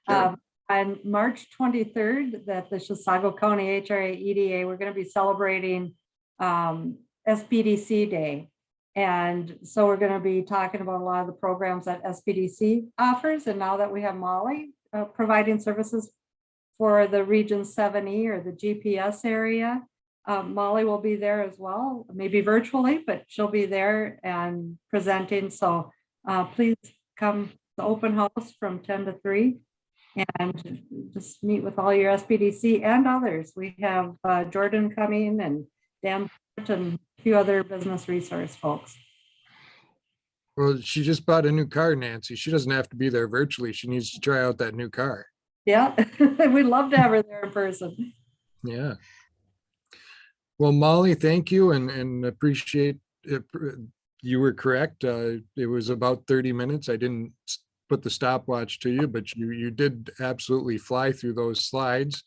Sure. On March 23rd, that the Chisago County HRA EDA, we're going to be celebrating SPDC Day. And so we're going to be talking about a lot of the programs that SPDC offers. And now that we have Molly providing services for the Region 7E or the GPS area, Molly will be there as well, maybe virtually, but she'll be there and presenting. So please come to the open house from 10 to 3 and just meet with all your SPDC and others. We have Jordan coming and Dan and a few other business resource folks. Well, she just bought a new car, Nancy. She doesn't have to be there virtually. She needs to try out that new car. Yeah, we'd love to have her there in person. Yeah. Well, Molly, thank you and appreciate it, You were correct. It was about 30 minutes. I didn't put the stopwatch to you, but you did absolutely fly through those slides.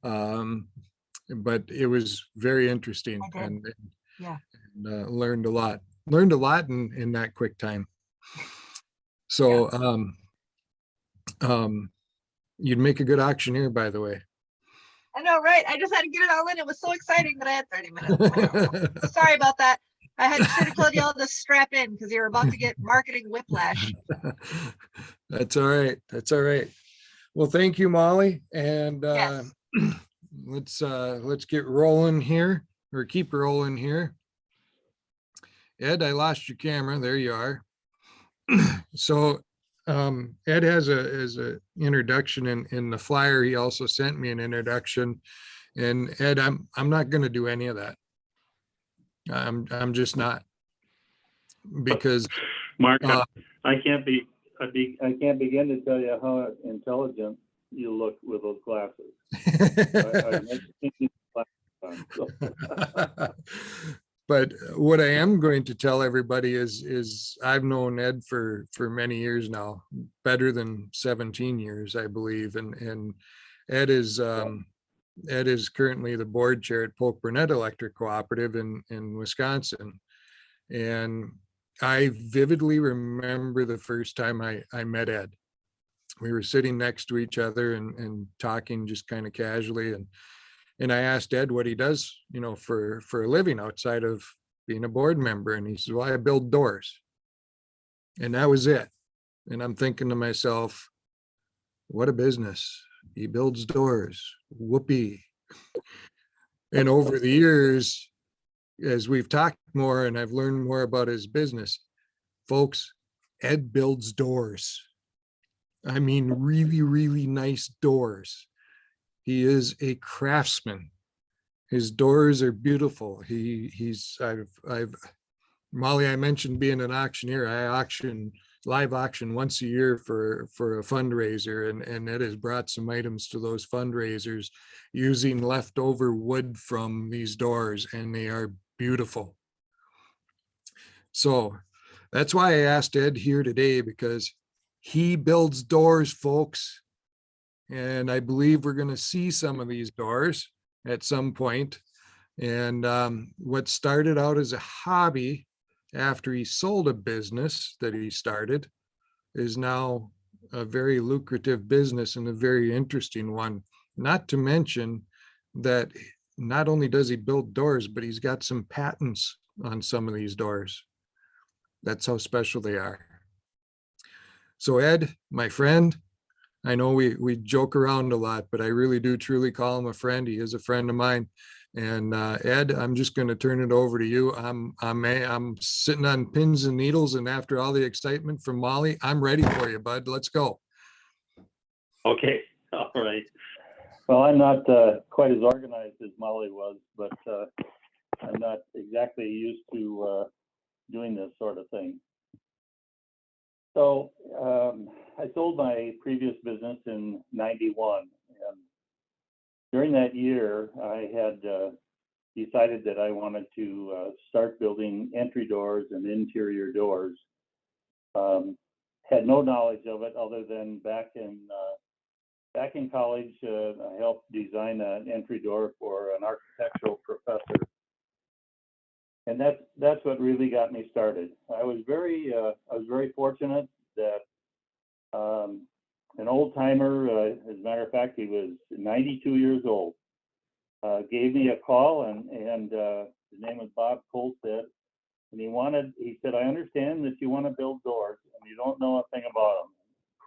But it was very interesting I did. and, Yeah. learned a lot. Learned a lot in that quick time. So you'd make a good auctioneer, by the way. I know, right? I just had to get it all in. It was so exciting that I had 30 minutes. So sorry about that. I should have told you all to strap in because you're about to get marketing whiplash. That's all right. That's all right. Well, thank you, Molly. And Yes. let's get rolling here, or keep rolling here. Ed, I lost your camera. There you are. So Ed has a introduction in the flyer. He also sent me an introduction. And Ed, I'm not going to do any of that. I'm just not, because Mark, I can't begin to tell you how intelligent you look with those glasses. I've never seen these glasses on, so. But what I am going to tell everybody is I've known Ed for many years now, better than 17 years, I believe. And Ed is currently the board chair at Polk Burnett Electric Cooperative in Wisconsin. And I vividly remember the first time I met Ed. We were sitting next to each other and talking just kind of casually. And I asked Ed what he does, for a living outside of being a board member. And he said, well, I build doors. And that was it. And I'm thinking to myself, what a business. He builds doors. Whoopee. And over the years, as we've talked more and I've learned more about his business, folks, Ed builds doors. I mean, really, really nice doors. He is a craftsman. His doors are beautiful. Molly, I mentioned being an auctioneer. I live auction once a year for a fundraiser, and Ed has brought some items to those fundraisers using leftover wood from these doors, and they are beautiful. So that's why I asked Ed here today, because he builds doors, folks. And I believe we're going to see some of these doors at some point. And what started out as a hobby after he sold a business that he started is now a very lucrative business and a very interesting one. Not to mention that not only does he build doors, but he's got some patents on some of these doors. That's how special they are. So Ed, my friend, I know we joke around a lot, but I really do truly call him a friend. He is a friend of mine. And Ed, I'm just going to turn it over to you. I'm sitting on pins and needles, and after all the excitement from Molly, I'm ready for you, bud. Let's go. Okay, all right. Well, I'm not quite as organized as Molly was, but I'm not exactly used to doing this sort of thing. So I sold my previous business in '91, and during that year, I had decided that I wanted to start building entry doors and interior doors. Had no knowledge of it other than back in college, I helped design an entry door for an architectural professor. And that's what really got me started. I was very fortunate that an old timer, as a matter of fact, he was 92 years old, gave me a call, and his name was Bob Colstead, and he said, I understand that you want to build doors and you don't know a thing about them.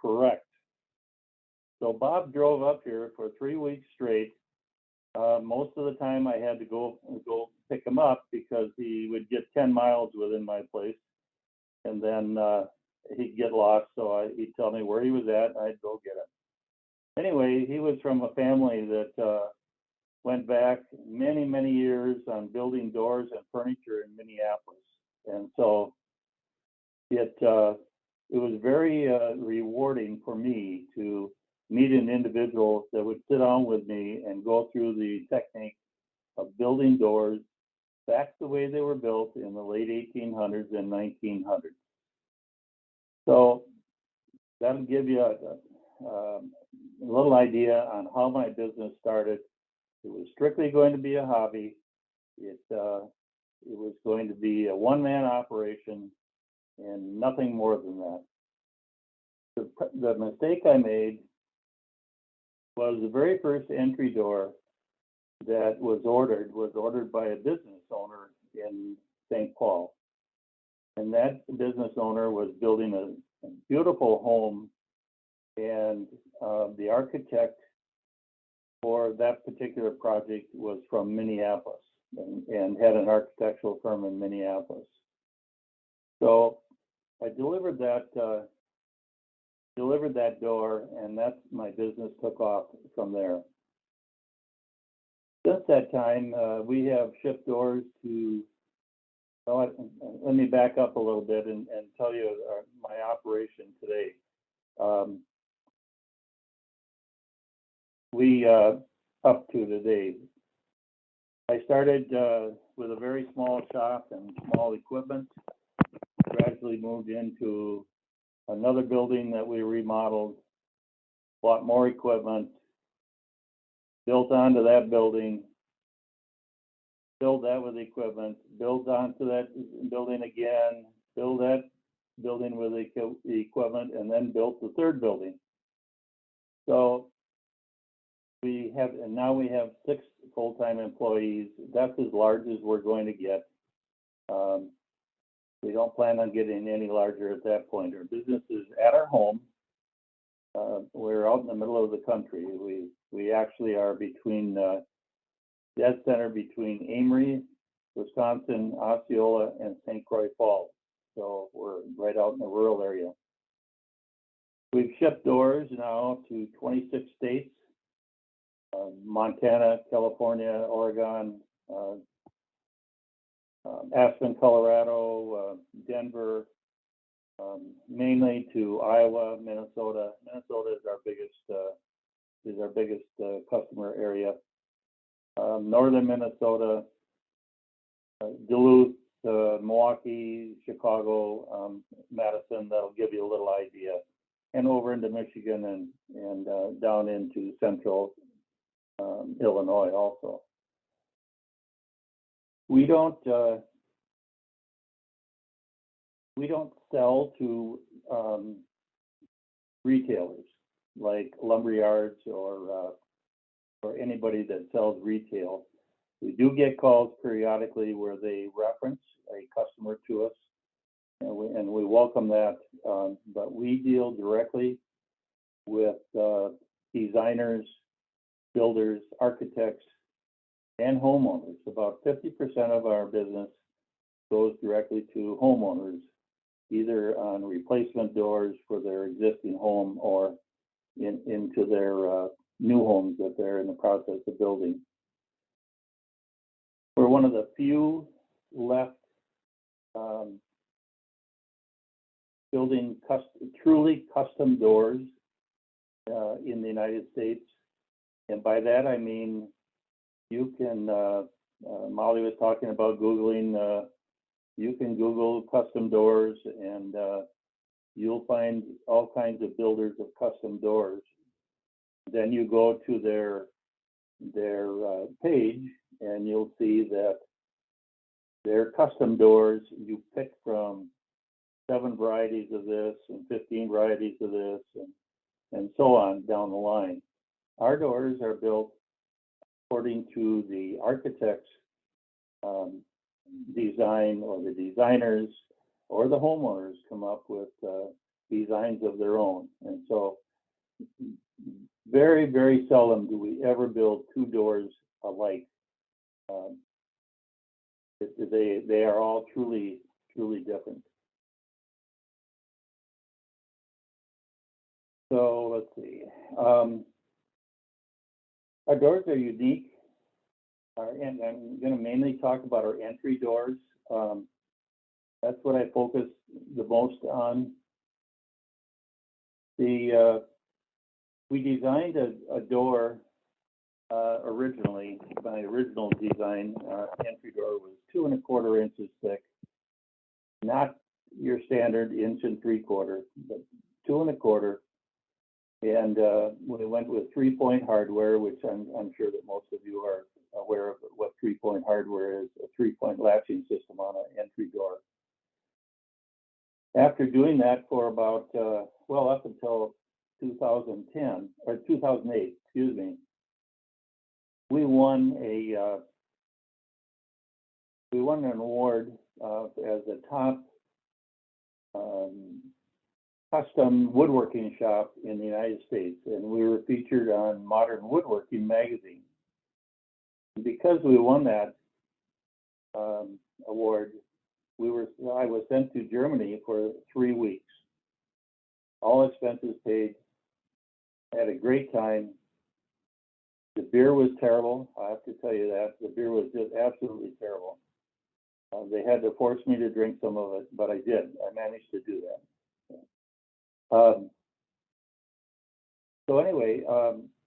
Correct. So Bob drove up here for 3 weeks straight. Most of the time I had to go pick him up because he would get 10 miles within my place, and then he'd get lost. So he'd tell me where he was at, and I'd go get him. Anyway, he was from a family that went back many, many years on building doors and furniture in Minneapolis. And so it was very rewarding for me to meet an individual that would sit down with me and go through the technique of building doors exact the way they were built in the late 1800s and 1900s. So that'll give you a little idea on how my business started. It was strictly going to be a hobby. It was going to be a one-man operation and nothing more than that. The mistake I made was the very first entry door that was ordered by a business owner in St. Paul. And that business owner was building a beautiful home, and the architect for that particular project was from Minneapolis and had an architectural firm in Minneapolis. So I delivered that door, and that's my business took off from there. Since that time, we have shipped doors to. Let me back up a little bit and tell you my operation today. We up to today. I started with a very small shop and small equipment. Gradually moved into another building that we remodeled, bought more equipment, built onto that building, build that with equipment, build onto that building again, build that building with the equipment, and then built the third building. So now we have 6 full-time employees. That's as large as we're going to get. We don't plan on getting any larger at that point. Our business is at our home. We're out in the middle of the country. We actually are between dead center between Amory, Wisconsin, Osceola, and St. Croix Falls. So we're right out in the rural area. We've shipped doors now to 26 states, Montana, California, Oregon, Aspen, Colorado, Denver, mainly to Iowa, Minnesota. Minnesota is our biggest customer area. Northern Minnesota, Duluth, Milwaukee, Chicago, Madison. That'll give you a little idea. And over into Michigan and down into central Illinois also. We don't sell to retailers like lumberyards or anybody that sells retail. We do get calls periodically where they reference a customer to us, and we welcome that. But we deal directly with designers, builders, architects, and homeowners. About 50% of our business goes directly to homeowners, either on replacement doors for their existing home or into their new homes that they're in the process of building. We're one of the few left building truly custom doors in the United States. And by that, I mean, you can, Molly was talking about Googling, you can Google custom doors and you'll find all kinds of builders of custom doors. Then you go to their page and you'll see that their custom doors, you pick from 7 varieties of this and 15 varieties of this and so on down the line. Our doors are built according to the architect's design, or the designers or the homeowners come up with designs of their own. And so very, very seldom do we ever build 2 doors alike. They are all truly, truly different. So let's see. Our doors are unique. And I'm going to mainly talk about our entry doors. That's what I focus the most on. We designed a door originally, my original design entry door was 2 1/4 inches thick. Not your standard 1 3/4 inches, but 2 1/4. And we went with 3-point hardware, which I'm sure that most of you are aware of what 3-point hardware is, a 3-point latching system on an entry door. After doing that for about, well, up until 2010, or 2008, excuse me, we won an award as a top custom woodworking shop in the United States, and we were featured on Modern Woodworking magazine. Because we won that award, I was sent to Germany for 3 weeks, all expenses paid. I had a great time. The beer was terrible. I have to tell you that. The beer was just absolutely terrible. They had to force me to drink some of it, but I did. I managed to do that. So anyway,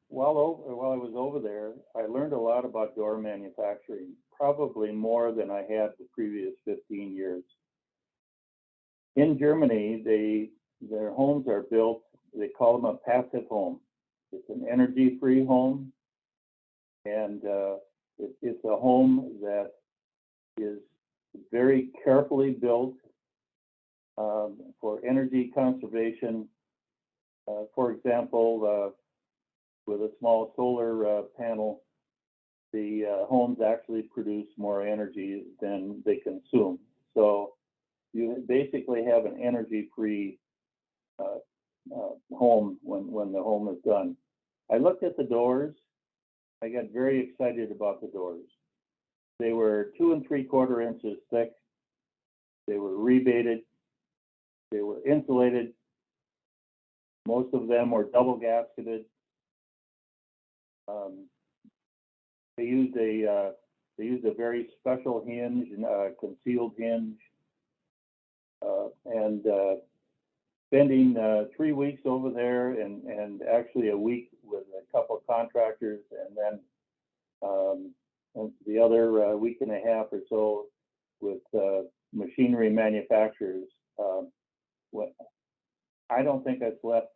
while I was over there, I learned a lot about door manufacturing, probably more than I had the previous 15 years. In Germany, their homes are built, they call them a passive home. It's an energy-free home, and it's a home that is very carefully built for energy conservation. For example, with a small solar panel, the homes actually produce more energy than they consume. So you basically have an energy-free home when the home is done. I looked at the doors. I got very excited about the doors. They were 2 3/4 inches thick. They were rebated. They were insulated. Most of them were double gasketed. They used a very special hinge, concealed hinge, and spending 3 weeks over there, and actually a week with a couple of contractors, and then the other week and a half or so with machinery manufacturers. I don't think I slept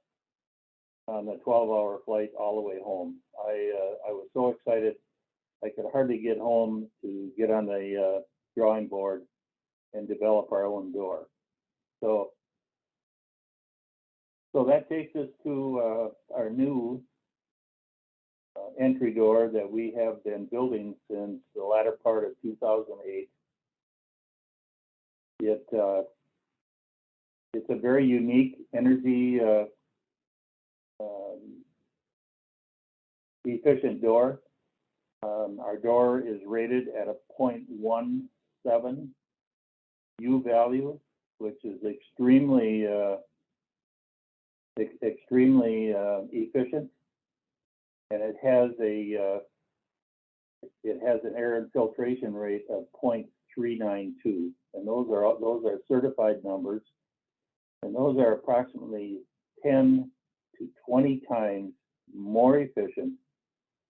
on the 12-hour flight all the way home. I was so excited. I could hardly get home to get on the drawing board and develop our own door. So that takes us to our new entry door that we have been building since the latter part of 2008. It's a very unique energy efficient door. Our door is rated at a 0.17 U value, which is extremely efficient, and it has an air infiltration rate of 0.392, and those are certified numbers, and those are approximately 10 to 20 times more efficient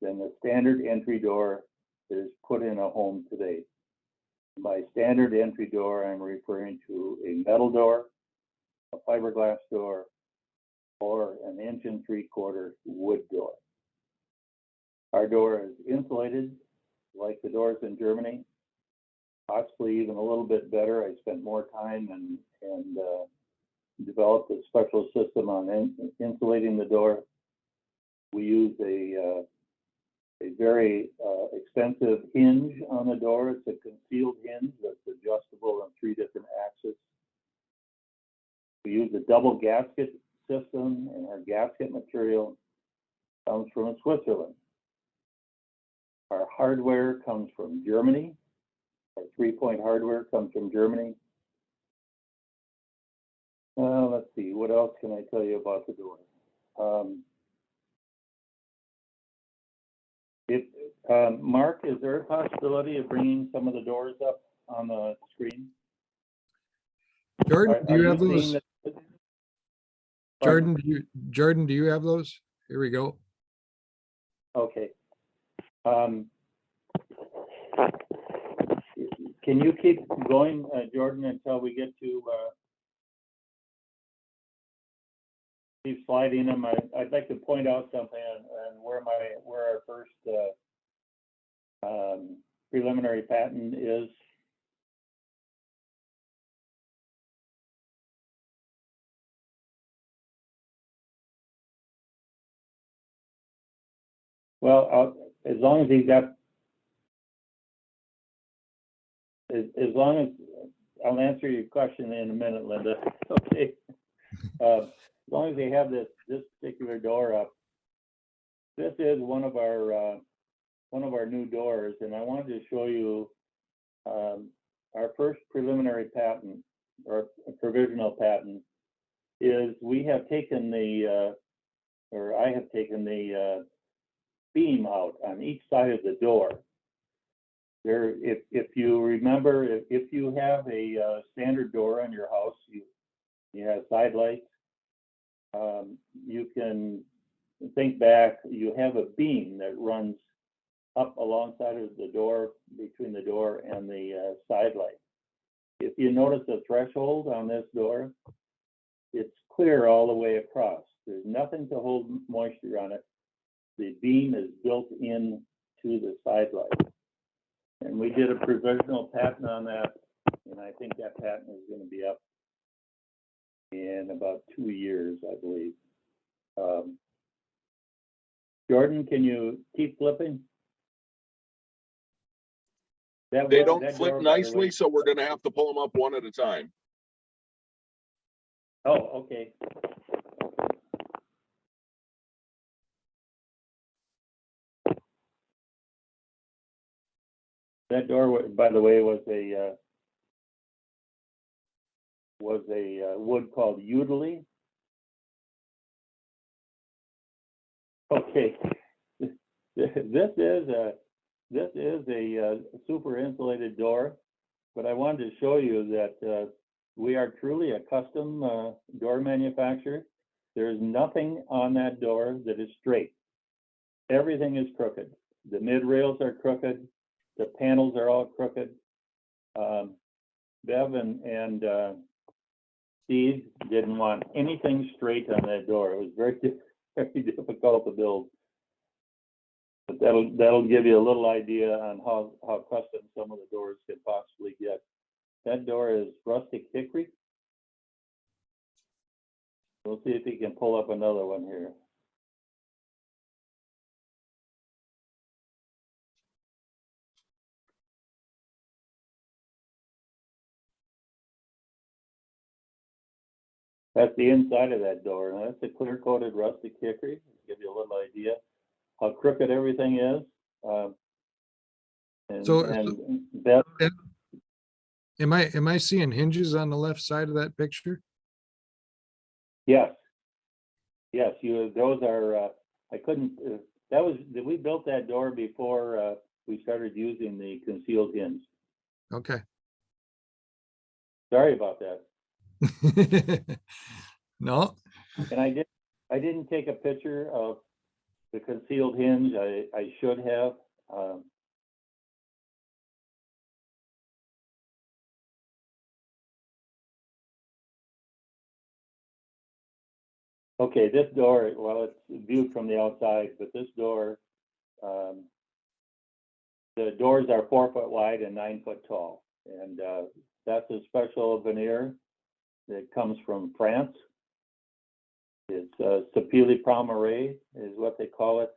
than the standard entry door that is put in a home today. By standard entry door, I'm referring to a metal door, a fiberglass door, or an 1 3/4 inch wood door. Our door is insulated like the doors in Germany, possibly even a little bit better. I spent more time and developed a special system on insulating the door. We use a very expensive hinge on the door. It's a concealed hinge that's adjustable on 3 different axes. We use a double gasket system, and our gasket material comes from Switzerland. Our hardware comes from Germany. Our 3-point hardware comes from Germany. Let's see, what else can I tell you about the door? Mark, is there a possibility of bringing some of the doors up on the screen? Jordan, do you have seeing those? the- Jordan, do you have those? Here we go. Okay. Can you keep going, Jordan, until we get to, keep sliding them? I'd like to point out something and where our first preliminary patent is. Well, as long as he's got, as long as, I'll answer your question in a minute, Linda. Okay. As long as they have this particular door up, this is one of our new doors, and I wanted to show you our first preliminary patent or provisional patent is we have taken the or I have taken the beam out on each side of the door. There, if you remember, if you have a standard door on your house, you have side lights. You can think back. You have a beam that runs up alongside of the door, between the door and the side light. If you notice the threshold on this door, it's clear all the way across. There's nothing to hold moisture on it. The beam is built in to the side light. And we did a provisional patent on that, and I think that patent is going to be up in about 2 years, I believe. Jordan, can you keep flipping? They don't flip nicely, so we're gonna have to pull them up one at a time. Oh, okay. That door, by the way, was a wood called Udally. Okay, this is a super insulated door, but I wanted to show you that we are truly a custom door manufacturer. There's nothing on that door that is straight. Everything is crooked. The mid rails are crooked. The panels are all crooked. Bev and Steve didn't want anything straight on that door. It was very, very difficult to build. But that'll give you a little idea on how custom some of the doors can possibly get. That door is rustic hickory. We'll see if he can pull up another one here. That's the inside of that door. Now, that's a clear-coated rustic hickory. Give you a little idea how crooked everything is. Beth, Am I seeing hinges on the left side of that picture? yes, those are. I couldn't. We built that door before we started using the concealed hinge. Okay. Sorry about that. No, And I didn't take a picture of the concealed hinge. I should have. Okay, this door, well, it's viewed from the outside, but this door, the doors are 4 foot wide and 9 foot tall. And that's a special veneer that comes from France. It's Sapili Palmeraie is what they call it.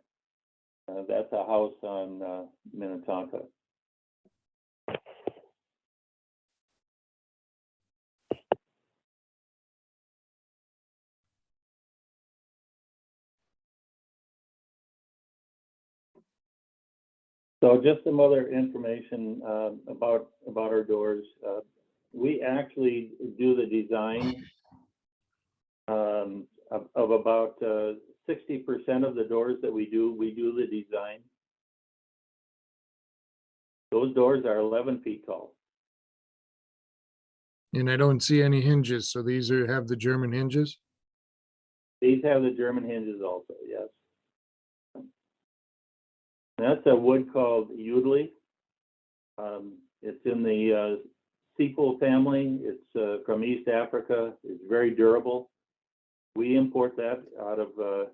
That's a house on Minnetonka. So just some other information about our doors. We actually do the design of about 60% of the doors that we do the design. Those doors are 11 feet tall. and I don't see any hinges. So these have the German hinges. These have the German hinges also, yes. That's a wood called Udley. It's in the Sequel family. It's from East Africa. It's very durable. We import that out of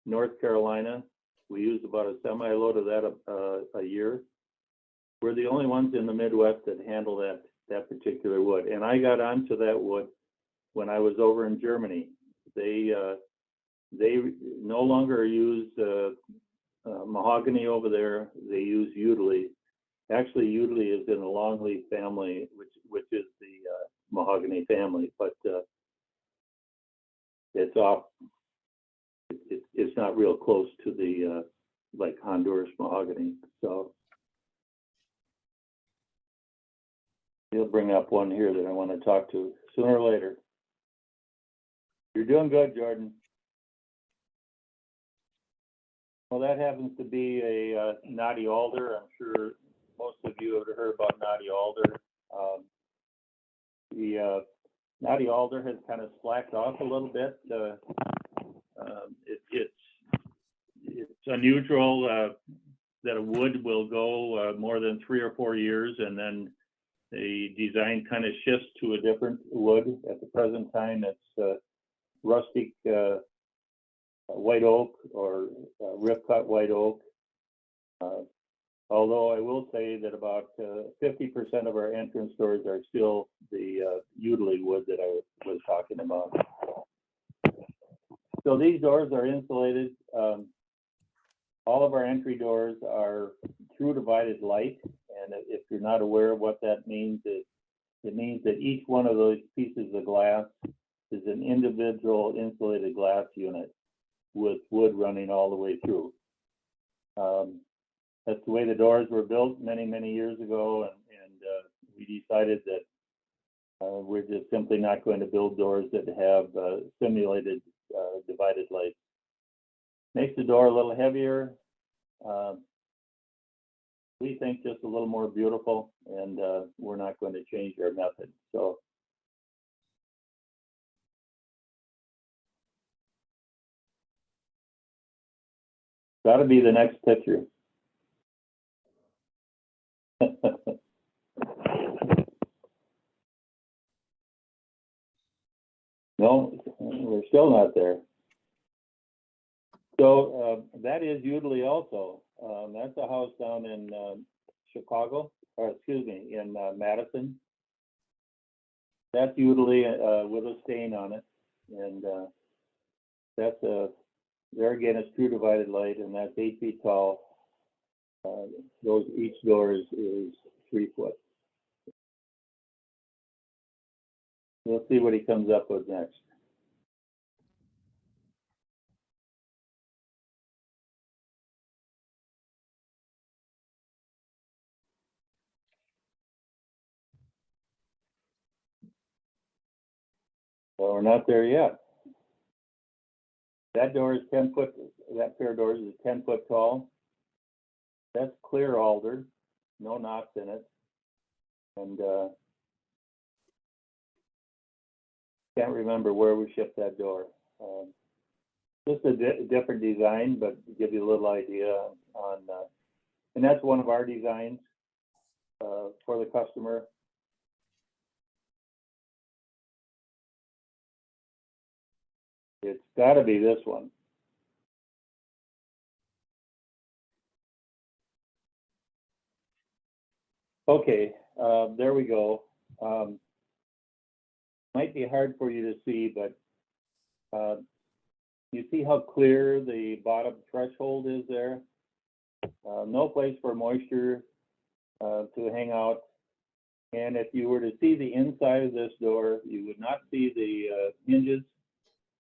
North Carolina. We use about a semi-load of that a year. We're the only ones in the Midwest that handle that particular wood. And I got onto that wood when I was over in Germany. They no longer use mahogany over there. They use Udley. Actually, Udley is in the longleaf family, which is the mahogany family, but it's off. It's not real close to the like Honduras mahogany. So he'll bring up one here that I want to talk to sooner or later. You're doing good, Jordan. Well, that happens to be a knotty alder. I'm sure most of you have heard about knotty alder. The knotty alder has kind of slacked off a little bit. It's unusual that a wood will go more than 3 or 4 years, and then the design kind of shifts to a different wood. At the present time, it's rustic white oak or rip-cut white oak. Although I will say that about 50% of our entrance doors are still the Udley wood that I was talking about. So these doors are insulated. All of our entry doors are true divided light. And if you're not aware of what that means, it means that each one of those pieces of glass is an individual insulated glass unit with wood running all the way through. That's the way the doors were built many, many years ago, and we decided that we're just simply not going to build doors that have simulated divided light. Makes the door a little heavier. We think just a little more beautiful, and we're not going to change our method. So. Got to be the next picture. No, we're still not there. So that is Udley also. That's a house down in Chicago, or excuse me, in Madison. That's Udley with a stain on it, and that's there again, it's true divided light, and that's 8 feet tall. Each door is 3 foot. We'll see what he comes up with next. Well, we're not there yet. That door is 10 foot, that pair of doors is 10 foot tall. That's clear alder, no knots in it. And can't remember where we shipped that door. Just a different design, but to give you a little idea on, and that's one of our designs for the customer. It's got to be this one. Okay, there we go. Might be hard for you to see, but you see how clear the bottom threshold is there? No place for moisture to hang out. And if you were to see the inside of this door, you would not see the hinges.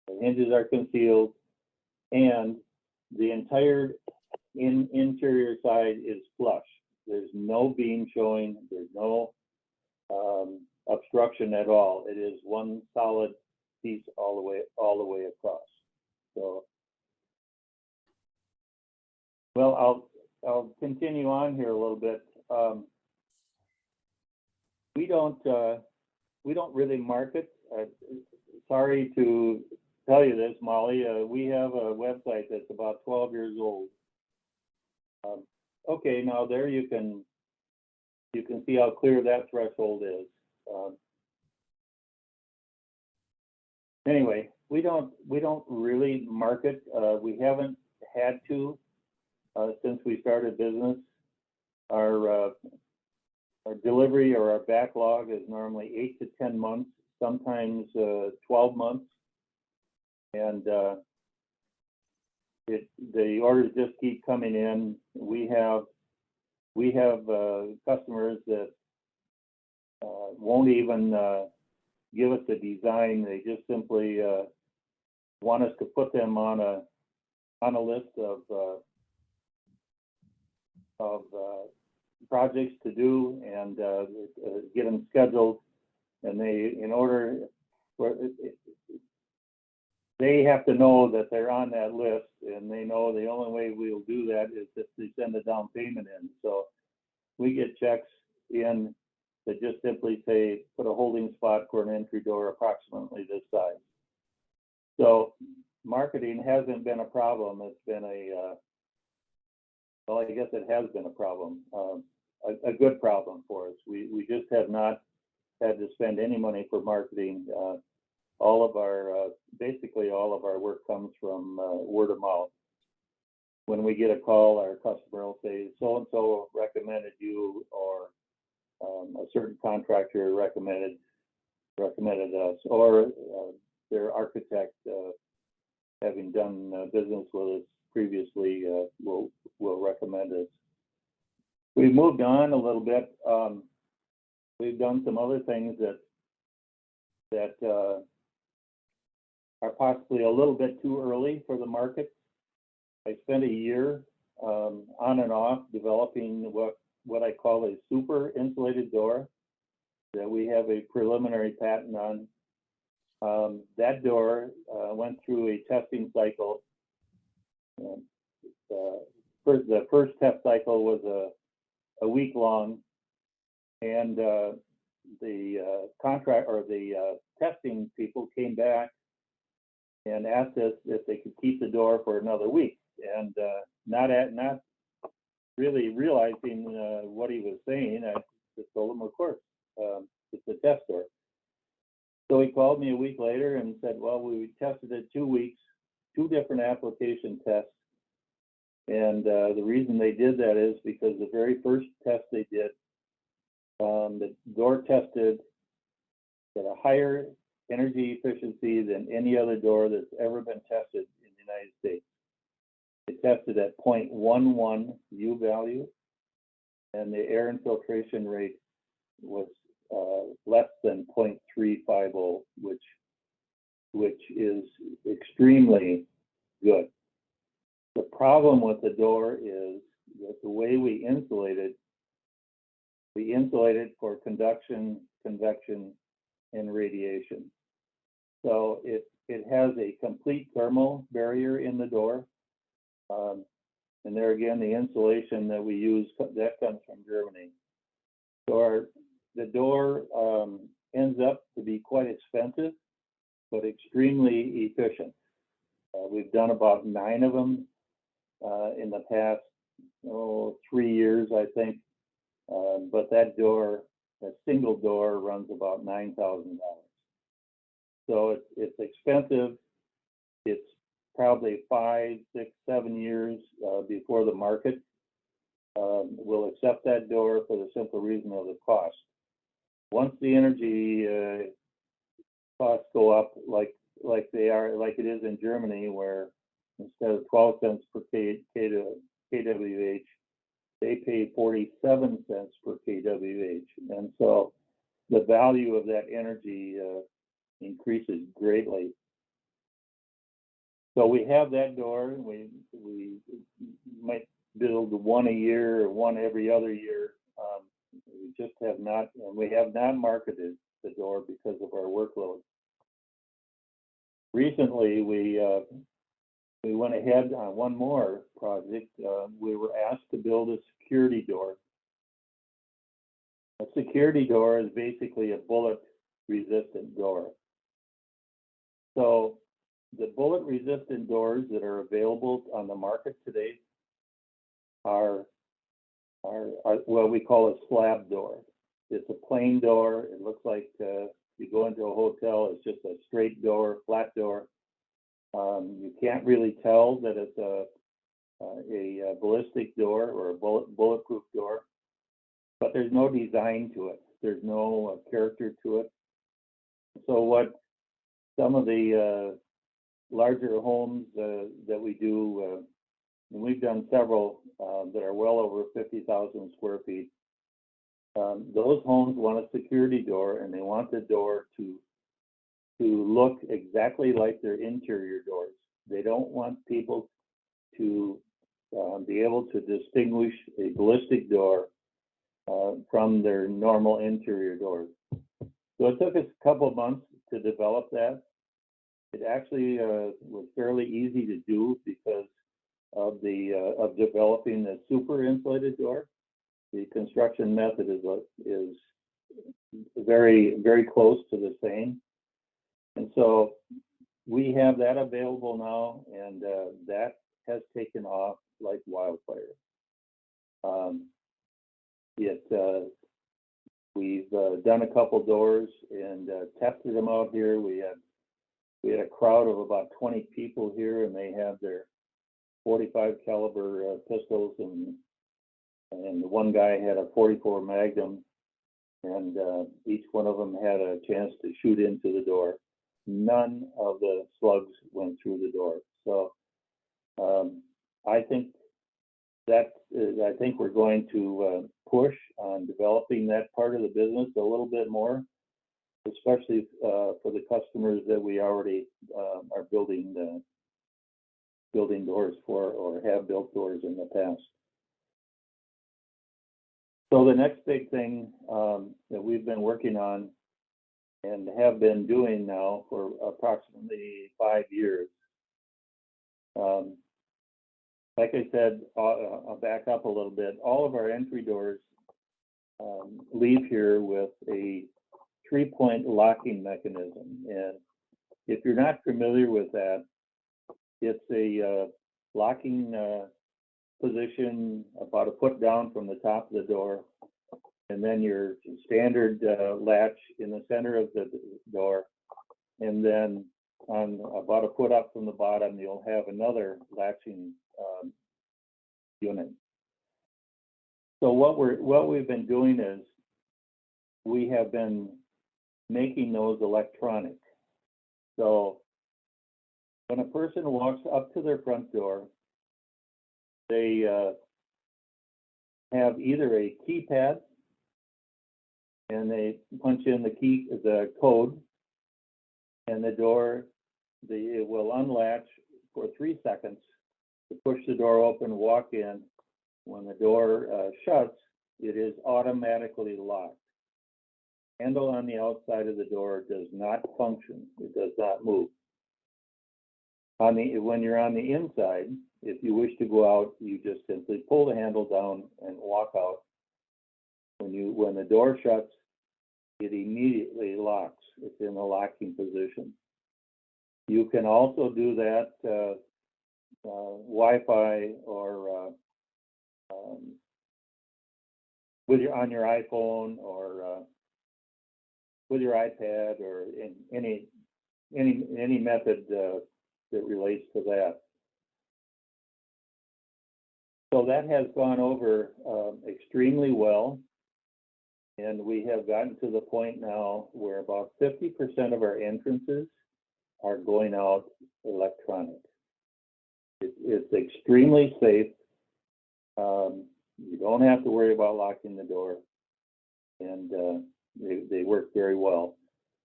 The hinges are concealed, and the entire interior side is flush. There's no beam showing. There's no obstruction at all. It is one solid piece all the way across. So, well, I'll continue on here a little bit. We don't really market. Sorry to tell you this, Molly. We have a website that's about 12 years old. okay, now there you can see how clear that threshold is. Anyway, we don't really market. We haven't had to since we started business. Our delivery or our backlog is normally 8 to 10 months, sometimes 12 months, and the orders just keep coming in. We have customers that won't even give us the design. They just simply want us to put them on a list of projects to do and get them scheduled. And they have to know that they're on that list, and they know the only way we'll do that is if they send a down payment in. So we get checks in that just simply say, put a holding spot for an entry door approximately this size. So marketing hasn't been a problem. It's been well, I guess it has been a problem, a good problem for us. We just have not had to spend any money for marketing. Basically all of our work comes from word of mouth. When we get a call, our customer will say, so-and-so recommended you, or a certain contractor recommended us, or their architect, having done business with us previously, will recommend us. We've moved on a little bit. We've done some other things that are possibly a little bit too early for the market. I spent a year on and off developing what I call a super insulated door that we have a preliminary patent on. That door went through a testing cycle. The first test cycle was a week long, and the contract or the testing people came back and asked us if they could keep the door for another week, and not really realizing what he was saying. I just told him, of course, it's a test door. So he called me a week later and said, well, we tested it 2 weeks, 2 different application tests. And the reason they did that is because the very first test they did, the door tested at a higher energy efficiency than any other door that's ever been tested in the United States. It tested at 0.11 U value, and the air infiltration rate was less than 0.350, which is extremely good. The problem with the door is that the way we insulate it for conduction, convection, and radiation. So it has a complete thermal barrier in the door. And there again, the insulation that we use, that comes from Germany. So the door ends up to be quite expensive, but extremely efficient. We've done about 9 of them in the past 3 years, I think. But that single door runs about $9,000. So it's expensive. It's probably 5, 6, 7 years before the market will accept that door for the simple reason of the cost. Once the energy costs go up like it is in Germany, where instead of 12 cents per kWh, they pay 47 cents per kWh. And so the value of that energy increases greatly. So we have that door. We might build 1 a year or 1 every other year. We just have not, and we have not marketed the door because of our workload. Recently, we went ahead on one more project. We were asked to build a security door. A security door is basically a bullet-resistant door. So the bullet-resistant doors that are available on the market today are are what we call a slab door. It's a plain door. It looks like you go into a hotel, it's just a straight door, flat door. You can't really tell that it's a ballistic door or a bulletproof door, but there's no design to it. There's no character to it. So what some of the larger homes that we do, and we've done several that are well over 50,000 square feet. Those homes want a security door, and they want the door to look exactly like their interior doors. They don't want people to be able to distinguish a ballistic door from their normal interior doors. So it took us a couple of months to develop that. It actually was fairly easy to do because of developing the super insulated door. The construction method is very, very close to the same. And so we have that available now, and that has taken off like wildfire. We've done a couple doors and tested them out here. We had a crowd of about 20 people here, and they have their 45 caliber pistols, and the one guy had a 44 Magnum, and each one of them had a chance to shoot into the door. None of the slugs went through the door. So I think we're going to push on developing that part of the business a little bit more, especially for the customers that we already are building doors for, or have built doors in the past. So the next big thing that we've been working on and have been doing now for approximately 5 years. Like I said, I'll back up a little bit. All of our entry doors leave here with a 3-point locking mechanism. And if you're not familiar with that, it's a locking position about a foot down from the top of the door, and then your standard latch in the center of the door, and then on about a foot up from the bottom, you'll have another latching unit. So what we've been doing is we have been making those electronic. So when a person walks up to their front door, they have either a keypad, and they punch in the code, and the door, it will unlatch for 3 seconds to push the door open, walk in. When the door shuts, it is automatically locked. Handle on the outside of the door does not function. It does not move. When you're on the inside, if you wish to go out, you just simply pull the handle down and walk out. When the door shuts, it immediately locks. It's in the locking position. You can also do that Wi-Fi or on your iPhone or with your iPad, or in any method that relates to that. So that has gone over extremely well, and we have gotten to the point now where about 50% of our entrances are going out electronic. It's extremely safe. You don't have to worry about locking the door, and they work very well.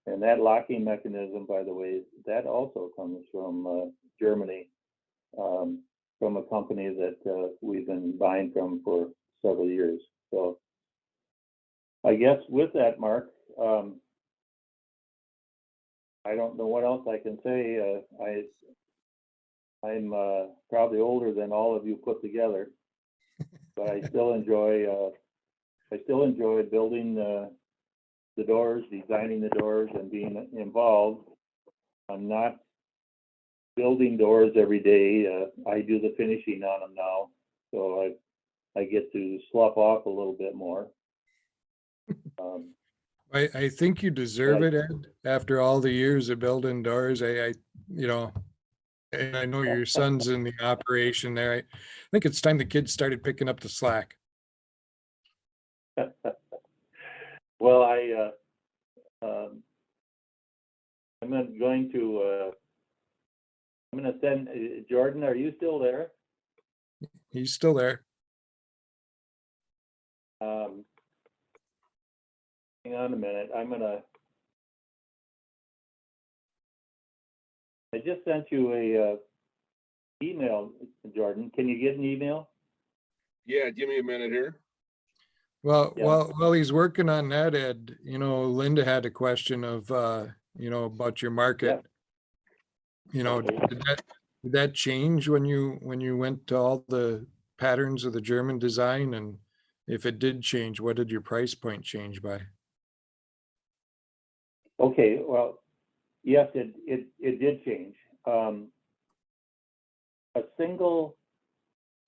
And that locking mechanism, by the way, that also comes from Germany, from a company that we've been buying from for several years. So I guess with that, Mark, I don't know what else I can say. I'm probably older than all of you put together, but I still enjoy building the doors, designing the doors, and being involved. I'm not building doors every day. I do the finishing on them now, so I get to slough off a little bit more. I think you deserve it, Ed, after all the years of building doors. You know, and I know your son's in the operation there. I think it's time the kids started picking up the slack. Well, I'm going to send, Jordan, are you still there? He's still there. Hang on a minute. I just sent you a email, Jordan. Can you get an email? Yeah, give me a minute here. Well, Yeah. while he's working on that, Ed, you know, Linda had a question of, you know, about your market. You know, did that change when you went to all the patterns of the German design? And if it did change, what did your price point change by? Okay, well, yes, it did change. A single,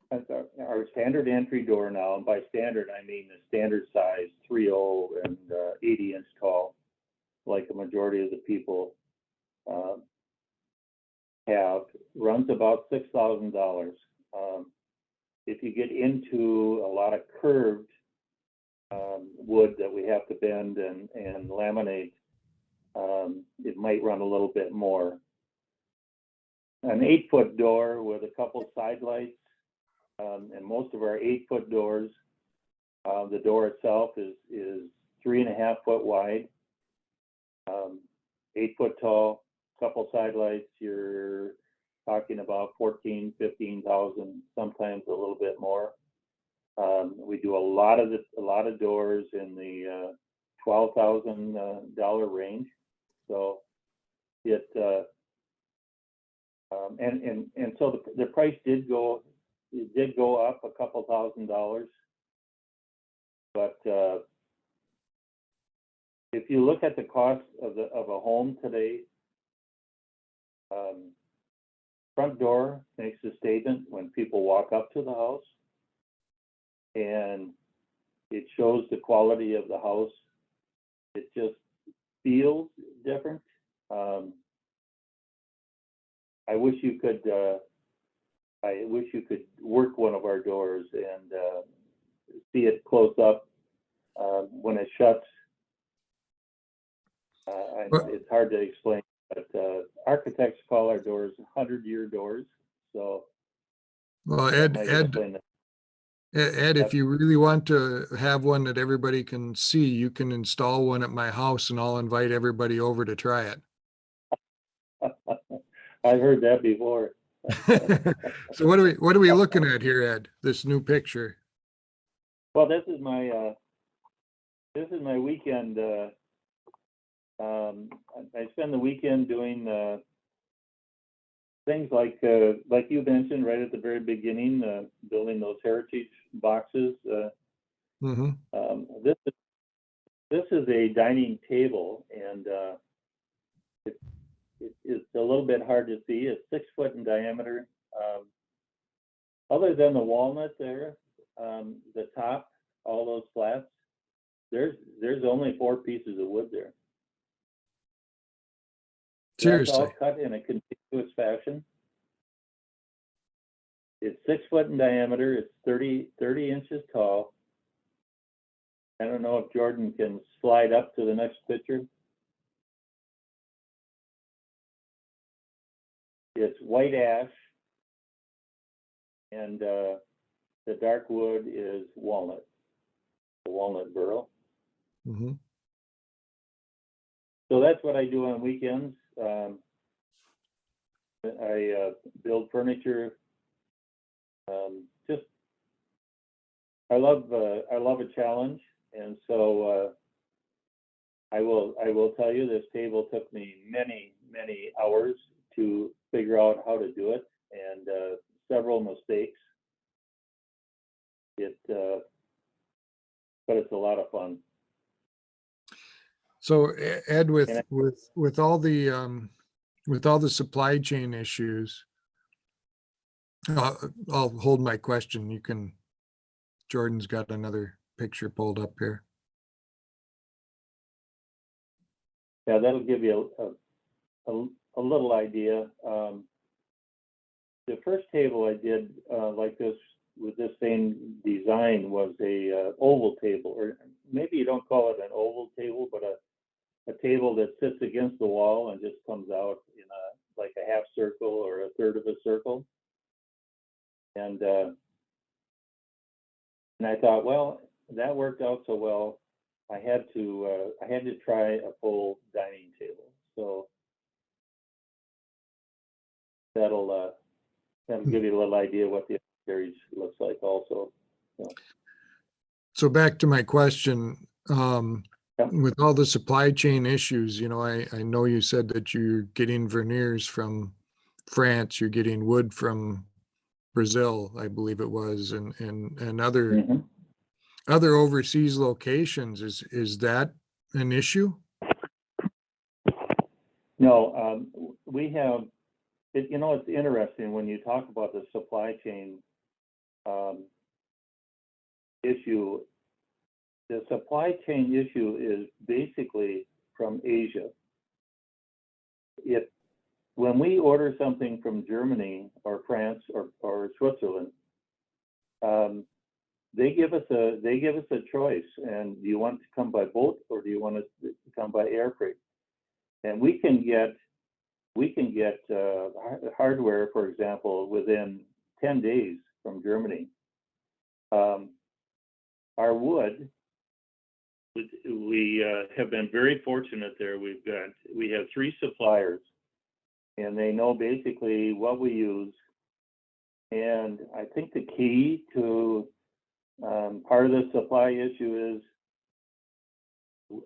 our standard entry door now, and by standard, I mean the standard size, 3.0 and 80-inch tall, like the majority of the people have, runs about $6,000. If you get into a lot of curved wood that we have to bend and laminate, it might run a little bit more. An 8-foot door with a couple side lights, and most of our 8-foot doors, the door itself is 3.5 foot wide, 8 foot tall, couple side lights. You're talking about 14, 15,000, sometimes a little bit more. We do a lot of doors in the $12,000 range. So it and so the price did go up a couple $1,000, but if you look at the cost of a home today, front door makes a statement when people walk up to the house, and it shows the quality of the house. It just feels different. I wish you could work one of our doors and see it close up when it shuts. It's hard to explain, but architects call our doors 100-year doors. So, Well, that might explain it. Ed, if you really want to have one that everybody can see, you can install one at my house and I'll invite everybody over to try it. I've heard that before. So what are we looking at here, Ed? This new picture? Well, this is my weekend. I spend the weekend doing things like you mentioned right at the very beginning, building those heritage boxes. Mm-hmm. This is a dining table, and it's a little bit hard to see. It's 6 foot in diameter. Other than the walnut there, the top, all those slats, there's only 4 pieces of wood there. Seriously. That's all cut in a continuous fashion. It's 6 foot in diameter. It's 30 inches tall. I don't know if Jordan can slide up to the next picture. It's white ash, and the dark wood is walnut, the walnut burl. Mm-hmm. So that's what I do on weekends. I build furniture. I love a challenge, and so I will tell you, this table took me many hours to figure out how to do it, and several mistakes. But it's a lot of fun. So Ed, with And all the supply chain issues, I'll hold my question. You can Jordan's got another picture pulled up here. Yeah, that'll give you a little idea. The first table I did like this with this same design was a oval table, or maybe you don't call it an oval table, but a table that sits against the wall and just comes out in like a half circle or a third of a circle. And I thought, well, that worked out so well. I had to try a full dining table. So that'll give you a little idea what the series looks like also. So back to my question, Yeah. with all the supply chain issues, you know, I know you said that you're getting veneers from France, you're getting wood from Brazil, I believe it was, and other Mhm. other overseas locations. Is that an issue? No, we have, you know, it's interesting when you talk about the supply chain issue. The supply chain issue is basically from Asia. When we order something from Germany or France or Switzerland, they give us a choice. And do you want to come by boat or do you want to come by air freight? And we can get hardware, for example, within 10 days from Germany. Our wood, we have been very fortunate there. We have 3 suppliers, and they know basically what we use. And I think the key to part of the supply issue is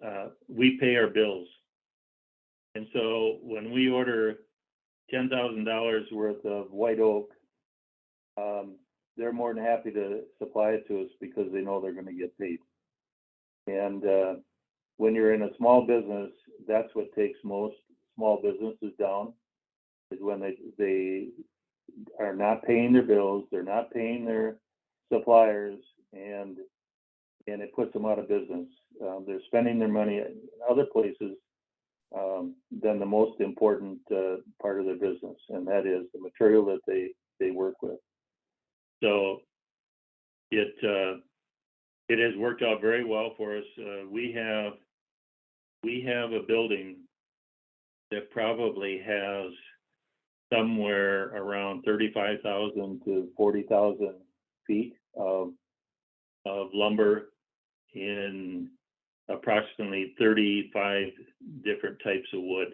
we pay our bills. And so when we order $10,000 worth of white oak, they're more than happy to supply it to us because they know they're going to get paid. And when you're in a small business, that's what takes most small businesses down, is when they are not paying their bills, they're not paying their suppliers, and it puts them out of business. They're spending their money in other places than the most important part of their business, and that is the material that they work with. So it has worked out very well for us. We have a building that probably has somewhere around 35,000 to 40,000 feet of lumber in approximately 35 different types of wood.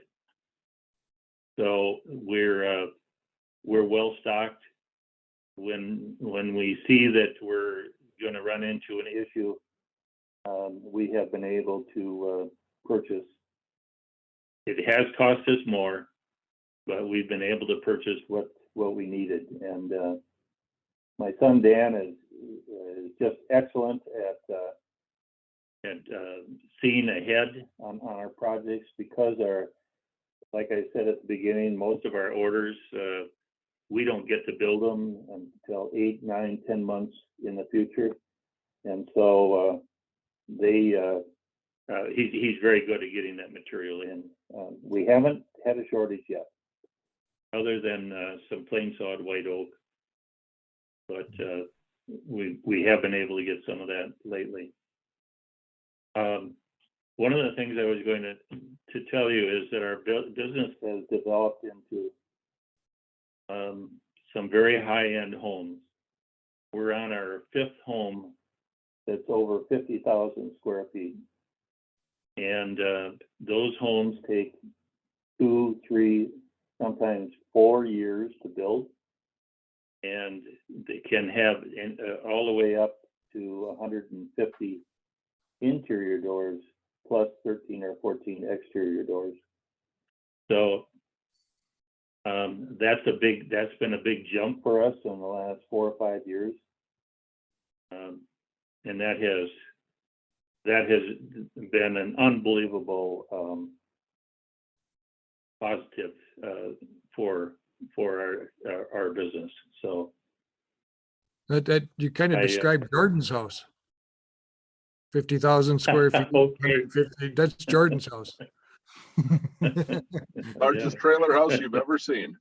So we're well stocked. When we see that we're going to run into an issue, we have been able to purchase. It has cost us more, but we've been able to purchase what we needed. And my son Dan is just excellent at seeing ahead on our projects, because like I said at the beginning, most of our orders, we don't get to build them until 8, 9, 10 months in the future. And so he's very good at getting that material in. We haven't had a shortage yet, other than some plain sawed white oak. But we have been able to get some of that lately. One of the things I was going to tell you is that our business has developed into some very high-end homes. We're on our 5th home that's over 50,000 square feet. And those homes take 2, 3, sometimes 4 years to build. And they can have all the way up to 150 interior doors, plus 13 or 14 exterior doors. So that's been a big jump for us in the last 4 or 5 years, and that has been an unbelievable positive for our business. So That you kind of I, described Jordan's house. 50,000 square feet, Okay. 150, that's Jordan's house. Largest trailer house you've ever seen.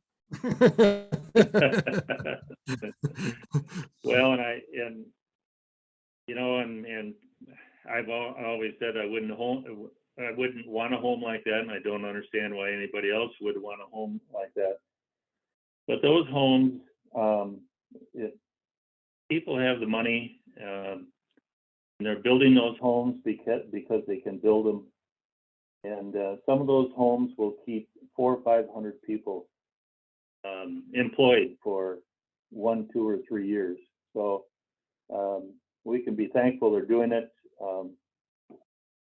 Well, and you know, and I've always said I wouldn't want a home like that, and I don't understand why anybody else would want a home like that. But those homes, if people have the money, and they're building those homes because they can build them, and some of those homes will keep 400 or 500 people employed for 1, 2, or 3 years. So we can be thankful they're doing it.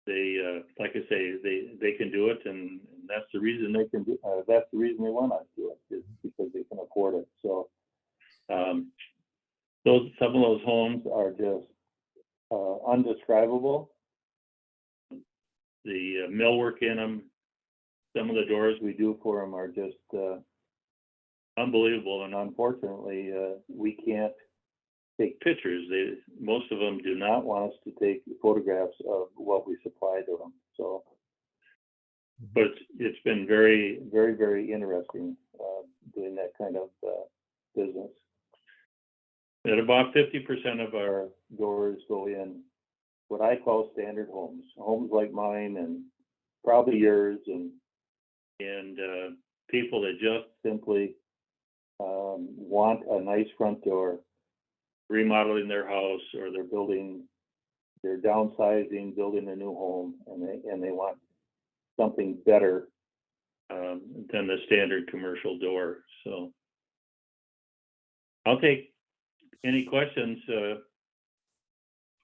They, like I say, they can do it, and that's the reason they can do. That's the reason they want to do it, is because they can afford it. So some of those homes are just undescribable. The millwork in them, some of the doors we do for them are just unbelievable, and unfortunately, we can't take pictures. Most of them do not want us to take photographs of what we supply to them. So, but it's been very, very, very interesting doing that kind of business. And about 50% of our doors go in what I call standard homes like mine and probably yours, and people that just simply want a nice front door, remodeling their house, or they're downsizing, building a new home, and they want something better than the standard commercial door. So I'll take any questions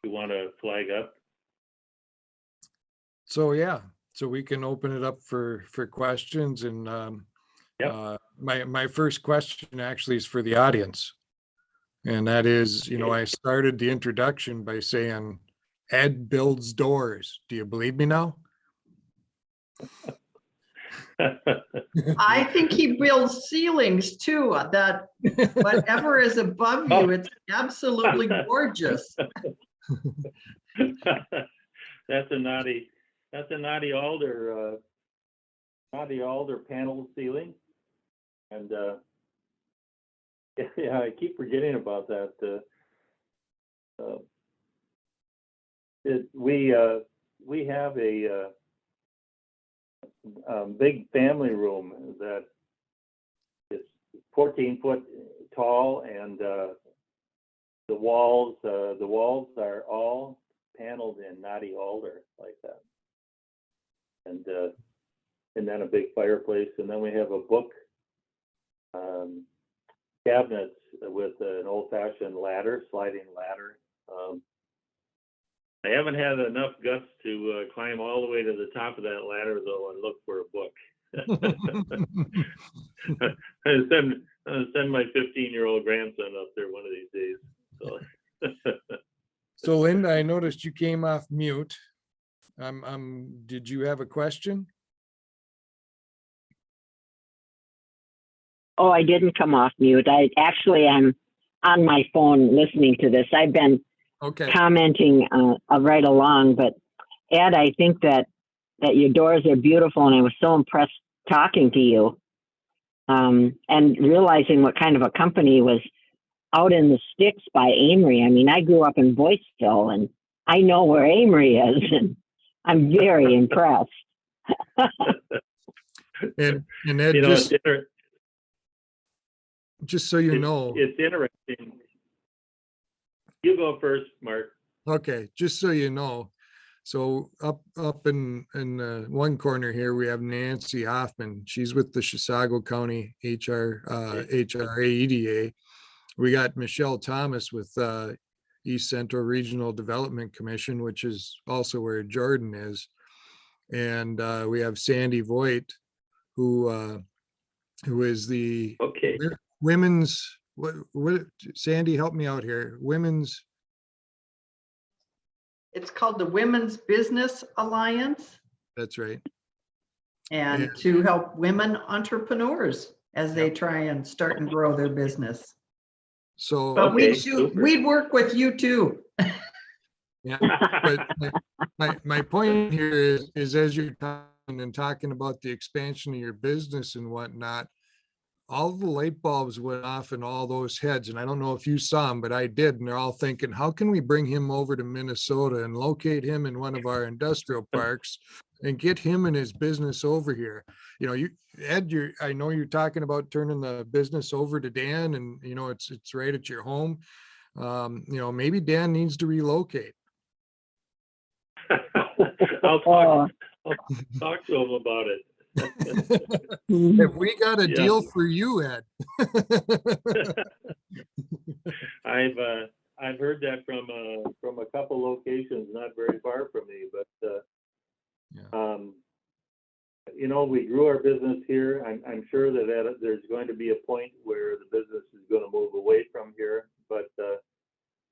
you want to flag up. So yeah, so we can open it up for questions, and my first question actually is for the audience. And that is, you know, I started the introduction by saying, Ed builds doors. Do you believe me now? I think he builds ceilings too, that whatever is above you, it's absolutely gorgeous. That's a naughty alder panel ceiling, and yeah, I keep forgetting about that. We have a big family room that is 14 foot tall, and the walls are all paneled in knotty alder like that, and then a big fireplace, and then we have a book cabinets with an old-fashioned sliding ladder. I haven't had enough guts to climb all the way to the top of that ladder, though, and look for a book. I'll send my 15-year-old grandson up there one of these days. So Linda, I noticed you came off mute. Did you have a question? Oh, I didn't come off mute. I'm on my phone listening to this. I've been commenting right along, but Ed, I think that your doors are beautiful, and I was so impressed talking to you and realizing what kind of a company was out in the sticks by Amory. I mean, I grew up in Boyceville, and I know where Amory is, and I'm very impressed. And Ed, just so you know, it's interesting. You go first, Mark. Okay, just so you know, so up in one corner here, we have Nancy Hoffman. She's with the Chisago County HRA EDA. We got Michelle Thomas with East Central Regional Development Commission, which is also where Jordan is. And we have Sandy Voigt, who is the women's, what Sandy, help me out here. Women's. It's called the Women's Business Alliance. That's right. And to help women entrepreneurs as they try and start and grow their business. So, But Okay, we'd super. work with you too. yeah, but my point here is as you're talking and talking about the expansion of your business and whatnot, all the light bulbs went off in all those heads. And I don't know if you saw them, but I did. And they're all thinking, how can we bring him over to Minnesota and locate him in one of our industrial parks and get him and his business over here? You know, Ed, I know you're talking about turning the business over to Dan, and you know, it's right at your home. You know, maybe Dan needs to relocate. I'll talk to him about it. If we got a Yeah. deal for you, Ed. I've heard that from a couple locations not very far from me, but you know, we grew our business here. I'm sure that there's going to be a point where the business is going to move away from here, but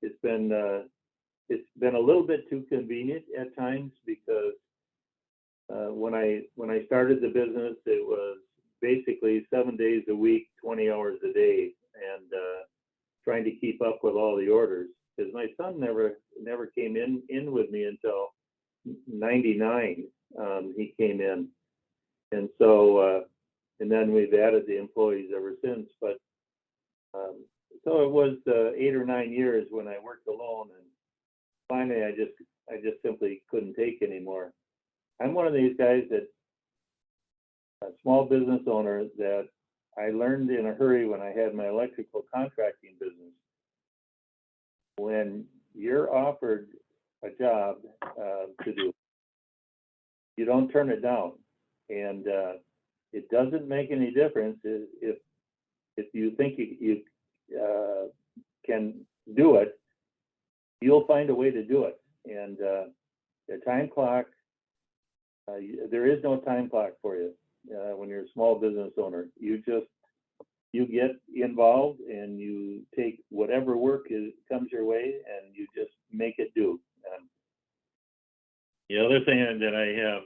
it's been a little bit too convenient at times, because when I started the business, it was basically 7 days a week, 20 hours a day, and trying to keep up with all the orders. Because my son never came in with me until '99. He came in, and so and then we've added the employees ever since. But so it was 8 or 9 years when I worked alone, and finally I just simply couldn't take anymore. I'm one of these guys that, a small business owner, that I learned in a hurry when I had my electrical contracting business. When you're offered a job to do, you don't turn it down. And it doesn't make any difference if you think you can do it, you'll find a way to do it. And the time clock, there is no time clock for you when you're a small business owner. You get involved and you take whatever work comes your way and you just make it do. The other thing that I have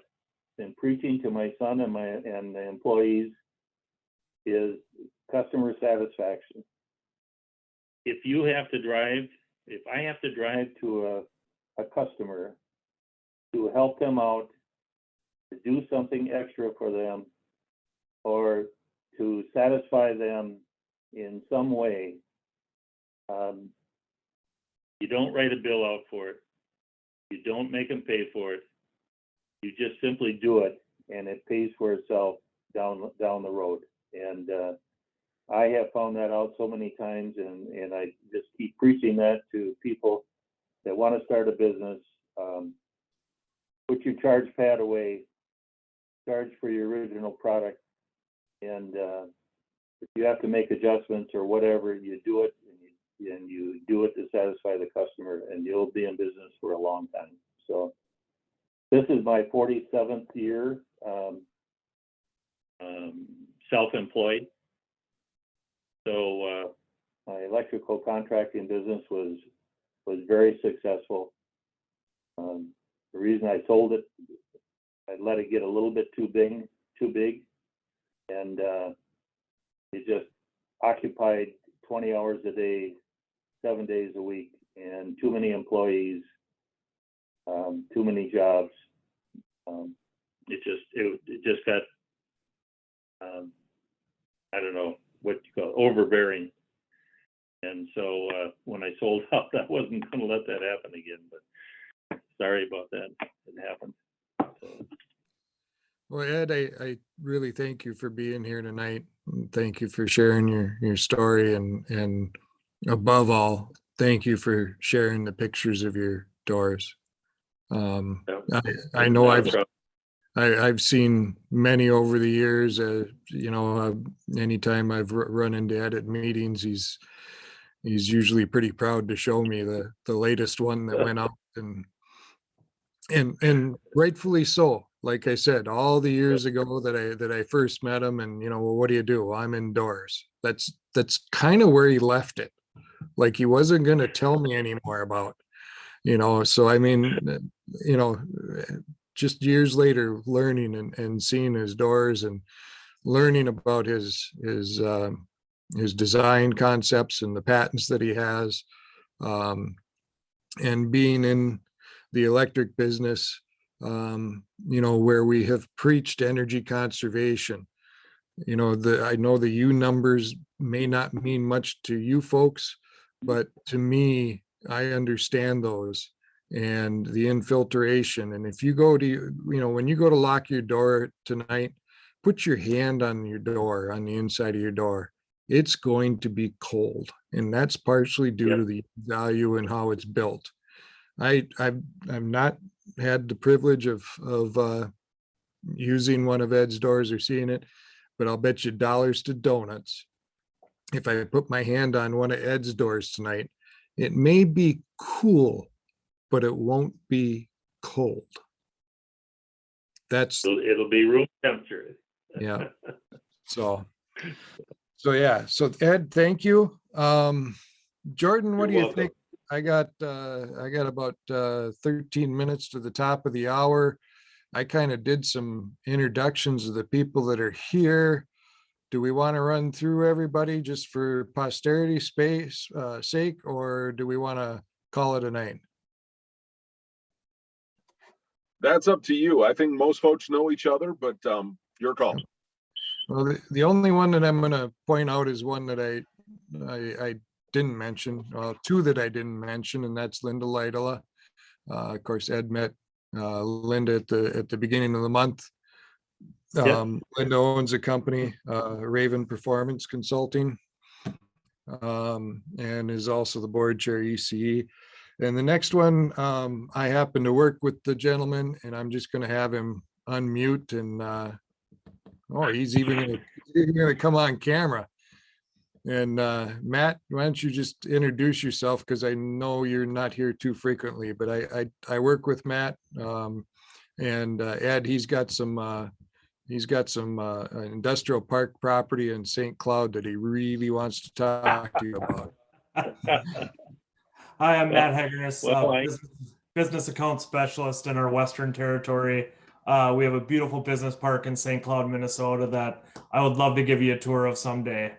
been preaching to my son and the employees is customer satisfaction. If I have to drive to a customer to help them out, to do something extra for them, or to satisfy them in some way, you don't write a bill out for it. You don't make them pay for it. You just simply do it, and it pays for itself down the road. And I have found that out so many times, and I just keep preaching that to people that want to start a business. Put your charge pad away, charge for your original product, and if you have to make adjustments or whatever, you do it, and you do it to satisfy the customer, and you'll be in business for a long time. So this is my 47th year self-employed. So my electrical contracting business was very successful. The reason I sold it, I let it get a little bit too big, and it just occupied 20 hours a day, 7 days a week, and too many employees, too many jobs. It just got, I don't know what you call it, overbearing. And so when I sold out, I wasn't going to let that happen again. But sorry about that. It happened. So. Well, Ed, I really thank you for being here tonight. Thank you for sharing your story, and above all, thank you for sharing the pictures of your doors. I know I've seen many over the years. You know, anytime I've run into Ed at meetings, he's usually pretty proud to show me the latest one that went out, and rightfully so. Like I said, all the years ago that I first met him, and you know, well, what do you do? Well, I'm indoors. That's kind of where he left it. Like he wasn't going to tell me anymore about, you know. So I mean, you know, just years later, learning and seeing his doors and learning about his his design concepts and the patents that he has. And being in the electric business, where we have preached energy conservation, I know the U numbers may not mean much to you folks, but to me, I understand those and the infiltration. And if you go to, when you go to lock your door tonight, put your hand on your door, on the inside of your door. It's going to be cold. And that's partially due to the value and how it's built. I've not had the privilege of using one of Ed's doors or seeing it, but I'll bet you dollars to donuts. If I put my hand on one of Ed's doors tonight, it may be cool, but it won't be cold. It'll be room temperature. Yeah. So yeah. So Ed, thank you. Jordan, what do you think? I got about 13 minutes to the top of the hour. I kind of did some introductions of the people that are here. Do we want to run through everybody just for posterity sake, or do we want to call it a night? That's up to you. I think most folks know each other, but your call. Well, the only one that I'm going to point out is one that I didn't mention, two that I didn't mention, and that's Linda Lydola. Of course, Ed met Linda at the beginning of the month. Linda owns a company, Raven Performance Consulting, and is also the board chair ECE. And the next one, I happen to work with the gentleman, and I'm just going to have him unmute. And he's even going to come on camera. And Matt, why don't you just introduce yourself, because I know you're not here too frequently, but I work with Matt, and Ed, he's got some industrial park property in St. Cloud that he really wants to talk to you about. Hi, I'm Matt Hegernus, business account specialist in our Western Territory. We have a beautiful business park in St. Cloud, Minnesota that I would love to give you a tour of someday.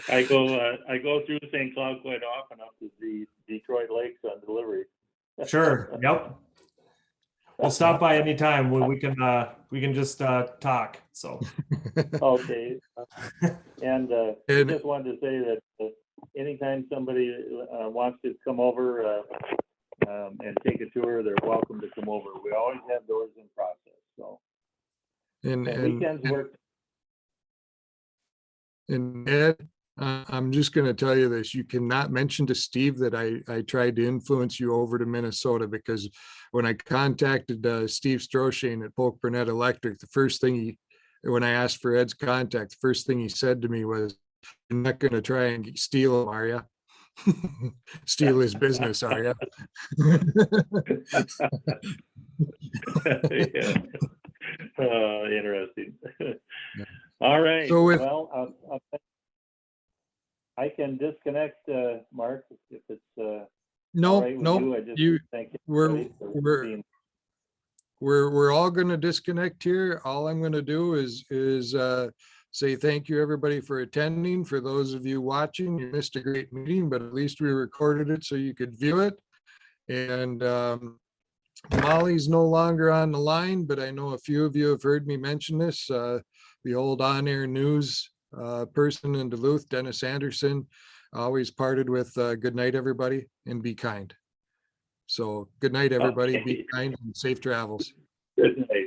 I go through St. Cloud quite often up to the Detroit Lakes on delivery. Sure. Yep. We'll stop by anytime. We can just talk. So. Okay. And just wanted to say that anytime somebody wants to come over and take a tour, they're welcome to come over. We always have doors in process. So. And weekends work. And Ed, I'm just going to tell you this. You cannot mention to Steve that I tried to influence you over to Minnesota, because when I contacted Steve Stroshane at Polk Burnett Electric, the first thing when I asked for Ed's contact, the first thing he said to me was, "You're not going to try and steal him, are you? Steal his business, are you?" Yeah. Interesting. All right. So I can disconnect, Mark, if it's no, right no. We're all going to disconnect here. All I'm going to do is say thank you everybody for attending. For those of you watching, you missed a great meeting, but at least we recorded it so you could view it. And Molly's no longer on the line, but I know a few of you have heard me mention this. The old on-air news person in Duluth, Dennis Anderson, always parted with good night, everybody, and be kind. So good night, everybody. Okay. Be kind and safe travels. Good night.